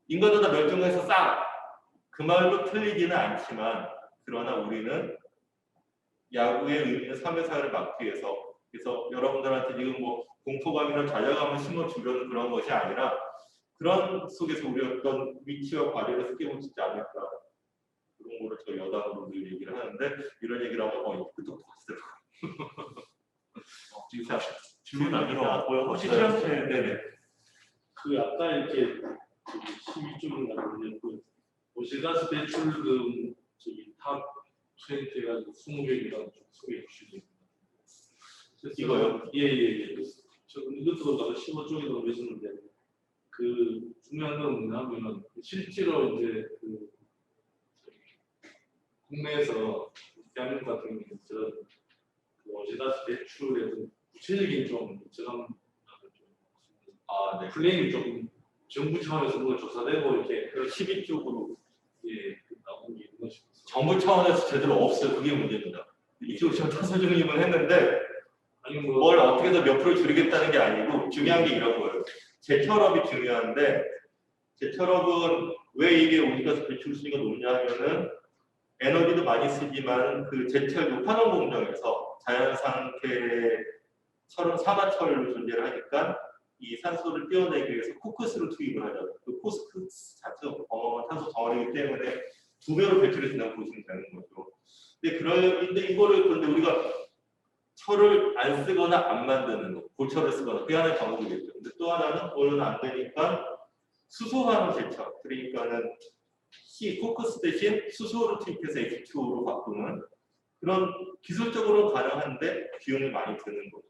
A: 인간도 다 멸종해서 싸! 그 말도 틀리지는 않지만 그러나 우리는 야구의 의미 있는 삶의 사회를 막기 위해서 그래서 여러분들한테 지금 뭐 공포감이나 좌절감을 심어주려는 그런 것이 아니라 그런 속에서 우리 어떤 위치와 과제를 스케줄 수 있지 않을까 그런 거를 저희 여당으로 늘 얘기를 하는데 이런 얘기를 하면 끄떡 하시더라고요.
I: 진짜 질문 남겨보고요. 혹시 최영태
A: 네네.
J: 그 아까 이렇게 12조를 나오는 그 오실가스 배출금 탑 20 해가지고 20개이라고 좀 소개해 주시겠습니다.
A: 이거요?
J: 예예예. 저 이것도 가서 15쪽에 넘겼었는데 그 중요한 건 뭐냐면은 실제로 이제 그 국내에서 대한민국 같은 경우는 저런 그 오실가스 배출에 좀 구체적인 좀 저런
A: 네.
J: 플레임이 조금 정부 차원에서 뭔가 조사되고 이렇게
A: 12쪽으로
J: 나오는 게 있는 싶어서
A: 정부 차원에서 제대로 없어요. 그게 문제입니다. 이쪽으로 지금 탄소 중립은 했는데
J: 아니
A: 뭘 어떻게 해서 몇 프로 줄이겠다는 게 아니고 중요한 게 이런 거예요. 제철업이 중요한데 제철업은 왜 이게 온실가스 배출 수위가 높냐 하면은 에너지도 많이 쓰지만 그 제철 환원 공정에서 자연 상태의 철은 산화철로 존재를 하니까 이 산소를 떼어내기 위해서 코크스를 투입을 하죠. 그 코크스 자체가 어마어마한 탄소 덩어리이기 때문에 2배로 배출이 된다고 보시면 되는 거죠. 근데 이거를 그런데 우리가 철을 안 쓰거나 안 만드는 거, 고철을 쓰거나 그게 하나의 방법이겠죠. 근데 또 하나는 오늘은 안 되니까 수소하는 제철, 그러니까는 코크스 대신 수소를 투입해서 H2O로 바꾸는 그런 기술적으로 가능한데 비용이 많이 드는 거죠.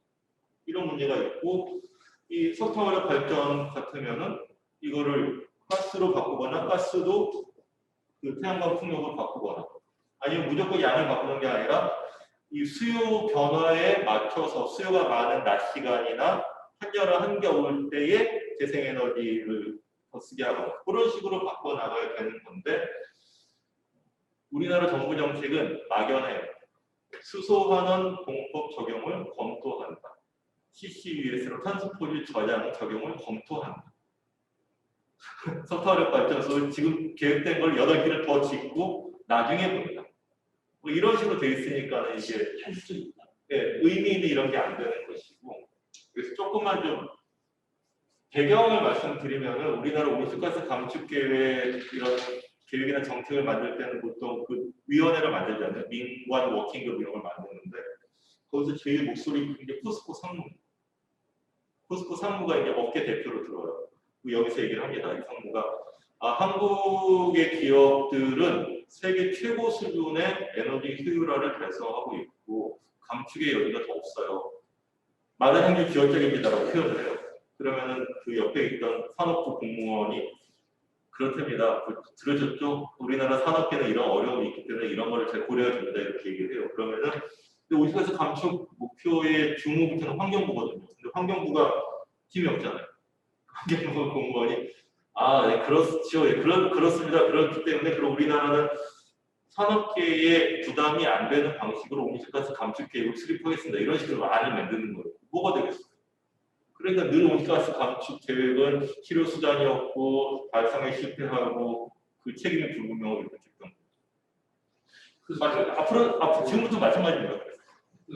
A: 이런 문제가 있고 이 석탄화력 발전 같으면은 이거를 가스로 바꾸거나 가스도 그 태양광 풍력으로 바꾸거나 아니면 무조건 양을 바꾸는 게 아니라 이 수요 변화에 맞춰서 수요가 많은 낮 시간이나 한여름 한겨울 때에 재생에너지를 더 쓰게 하거나 그런 식으로 바꿔 나가야 되는 건데 우리나라 정부 정책은 막연해요. 수소환원 공법 적용을 검토한다. CCUS로 탄소포질 저장 적용을 검토한다. 석탄화력 발전소 지금 계획된 걸 8개를 더 짓고 나중에 봅니다. 뭐 이런 식으로 돼 있으니까 이게 의미 있는 이런 게 안 되는 것이고 그래서 조금만 좀 배경을 말씀드리면은 우리나라 온실가스 감축 계획 이런 계획이나 정책을 만들 때는 보통 그 위원회를 만들잖아요. 민관 워킹그룹 이런 걸 만드는데 거기서 제일 목소리 큰 게 포스코 상무. 포스코 상무가 이제 업계 대표로 들어요. 여기서 얘기를 합니다. 이 상무가 한국의 기업들은 세계 최고 수준의 에너지 효율화를 달성하고 있고 감축의 여지가 더 없어요. 많은 행위 기업적입니다라고 표현을 해요. 그러면은 그 옆에 있던 산업부 공무원이 그렇답니다. 들으셨죠? 우리나라 산업계는 이런 어려움이 있기 때문에 이런 거를 잘 고려해야 된다 이렇게 얘기를 해요. 그러면은 온실가스 감축 목표의 주무부터는 환경부거든요. 근데 환경부가 힘이 없잖아요. 환경부 공무원이 네, 그렇죠. 예, 그렇습니다. 그렇기 때문에 그럼 우리나라는 산업계에 부담이 안 되는 방식으로 온실가스 감축 계획을 수립하겠습니다. 이런 식으로 많이 만드는 거예요. 뭐가 되겠어요? 그러니까 늘 온실가스 감축 계획은 실효 수단이었고 발상에 실패하고 그 책임이 불분명하고 이렇게 됐던 거죠. 앞으로 지금부터 마찬가지입니다.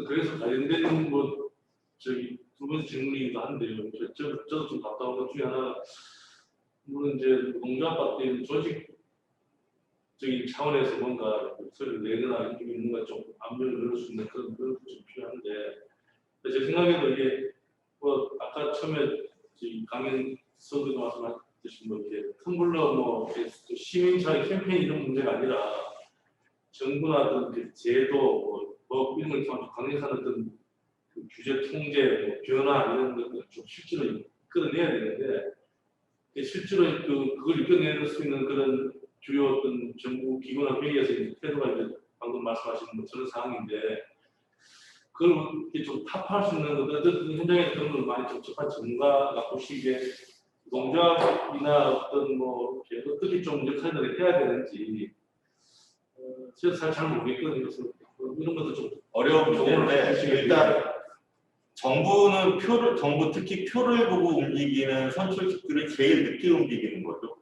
J: 그래서 관련된 뭐 저기 두 번째 질문이기도 한데요. 저도 좀 답답한 것 중에 하나, 물론 이제 농조합 조직적인 차원에서 뭔가 목소리를 내거나 뭔가 좀 압력을 넣을 수 있는 그런 것도 좀 필요한데, 제 생각에도 이게 뭐 아까 처음에 강연서도 말씀하셨듯이 뭐 이렇게 텀블러 뭐 시민차의 캠페인 이런 문제가 아니라 정부나 어떤 제도 뭐 이런 걸 강력한 어떤 그 규제 통제, 뭐 변화 이런 것들 좀 실제로 이끌어내야 되는데, 실제로 그걸 이끌어낼 수 있는 그런 주요 어떤 정부 기관과 회의에서 태도가 이제 방금 말씀하신 그런 상황인데, 그걸 이렇게 좀 타파할 수 있는 것들, 어떤 현장에서 그런 걸 많이 접촉한 전문가가 보시기에 농조합이나 어떤 뭐 어떻게 좀 역할을 해야 되는지 저도 잘 모르겠거든요. 그래서 이런 것도 좀
A: 어려운 문제인데, 일단 정부 특히 표를 보고 움직이는 선출직들이 제일 늦게 움직이는 거죠.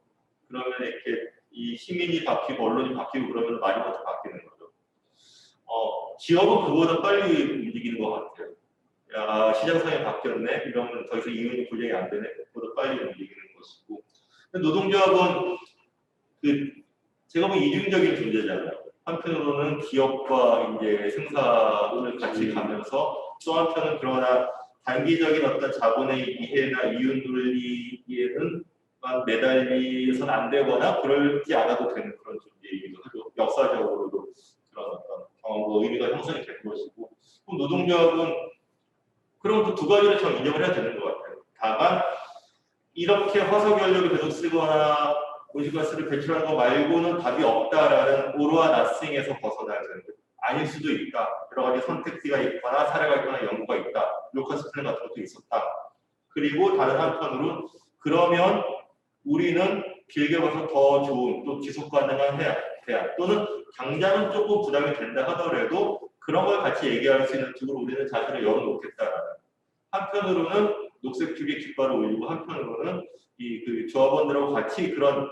A: 그러면 이렇게 이 시민이 바뀌고 언론이 바뀌고 그러면 많이 먼저 바뀌는 거죠. 기업은 그보다 빨리 움직이는 것 같아요. 야, 시장 상황이 바뀌었네. 이러면 더 이상 이윤이 분량이 안 되네. 그보다 빨리 움직이는 것이고. 노동조합은 제가 보면 이중적인 존재잖아요. 한편으로는 기업과 이제 생산을 같이 가면서 또 한편은 그러나 단기적인 어떤 자본의 이해나 이윤 논리에는 매달리서는 안 되거나 그러지 않아도 되는 그런 존재이기도 하죠. 역사적으로도 그런 어떤 경험과 의미가 형성이 된 것이고, 그럼 노동조합은 그런 두 가지를 좀 인정을 해야 되는 것 같아요. 다만 이렇게 화석연료를 계속 쓰거나 온실가스를 배출하는 거 말고는 답이 없다라는 오로와 나싱에서 벗어나야 되는 거예요. 아닐 수도 있다. 여러 가지 선택지가 있거나 사례가 있거나 연구가 있다. 루카스 플랜 같은 것도 있었다. 그리고 다른 한편으로 그러면 우리는 길게 봐서 더 좋은 또 지속 가능한 대안 또는 당장은 조금 부담이 된다 하더라도 그런 걸 같이 얘기할 수 있는 쪽으로 우리는 자신을 열어놓겠다라는. 한편으로는 녹색 주기 깃발을 올리고 한편으로는 그 조합원들하고 같이 그런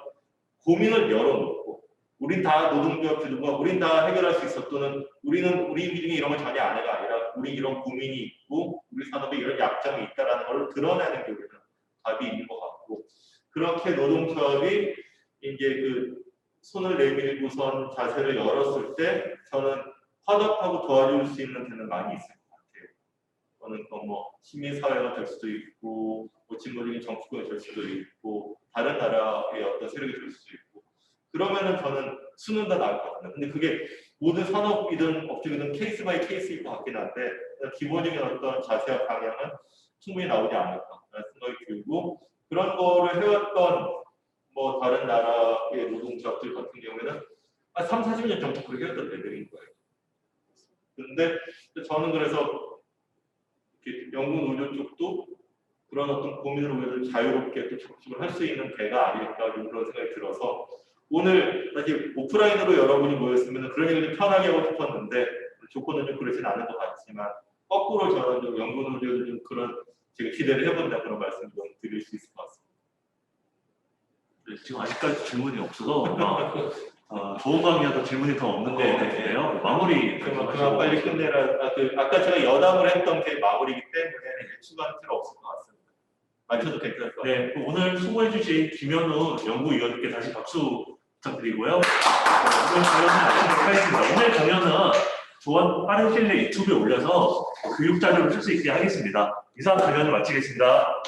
A: 고민을 열어놓고 우린 다 노동조합주들과 우린 다 해결할 수 있어 또는 우리 중에 이런 걸 전혀 안 해가 아니라 우리 이런 고민이 있고 우리 산업에 이런 약점이 있다라는 걸 드러내는 게 우리는 답이 있는 것 같고 그렇게 노동조합이 이제 손을 내밀고선 자세를 열었을 때 저는 화답하고 도와줄 수 있는 데는 많이 있을 것 같아요. 저는 뭐 시민사회가 될 수도 있고 진보적인 정치권이 될 수도 있고 다른 나라의 어떤 세력이 될 수도 있고 그러면은 저는 수는 다 나을 것 같아요. 근데 그게 모든 산업이든 업종이든 케이스 바이 케이스일 것 같긴 한데 기본적인 어떤 자세와 방향은 충분히 나오지 않을까라는 생각이 들고 그런 거를 해왔던 뭐 다른 나라의 노동조합들 같은 경우에는 3, 40년 전부터 그렇게 했던 애들인 거예요. 근데 저는 그래서 연구노조 쪽도 그런 어떤 고민을 오히려 자유롭게 또 적극을 할 수 있는 대가 아닐까 그런 생각이 들어서 오늘 사실 오프라인으로 여러분이 모였으면 그런 얘기를 좀 편하게 하고 싶었는데 조건은 좀 그렇진 않은 것 같지만 거꾸로 저는 좀 연구노조를 좀 그런 제가 기대를 해본다 그런 말씀을 좀 드릴 수 있을 것 같습니다.
I: 네, 지금 아직까지 질문이 없어서 좋은 강의라도 질문이 더 없는 것 같은데요. 마무리
A: 그만 빨리 끝내라. 아까 제가 여담을 했던 게 마무리이기 때문에 추가할 필요 없을 것 같습니다. 맞춰도 괜찮을 것 같아요.
I: 네, 오늘 수고해주신 김현우 연구위원님께 다시 박수 부탁드리고요. 오늘 강연은 마치도록 하겠습니다. 오늘 강연은 조원 빠른 시일 내에 유튜브에 올려서 교육 자료를 쓸 수 있게 하겠습니다. 이상 강연을 마치겠습니다.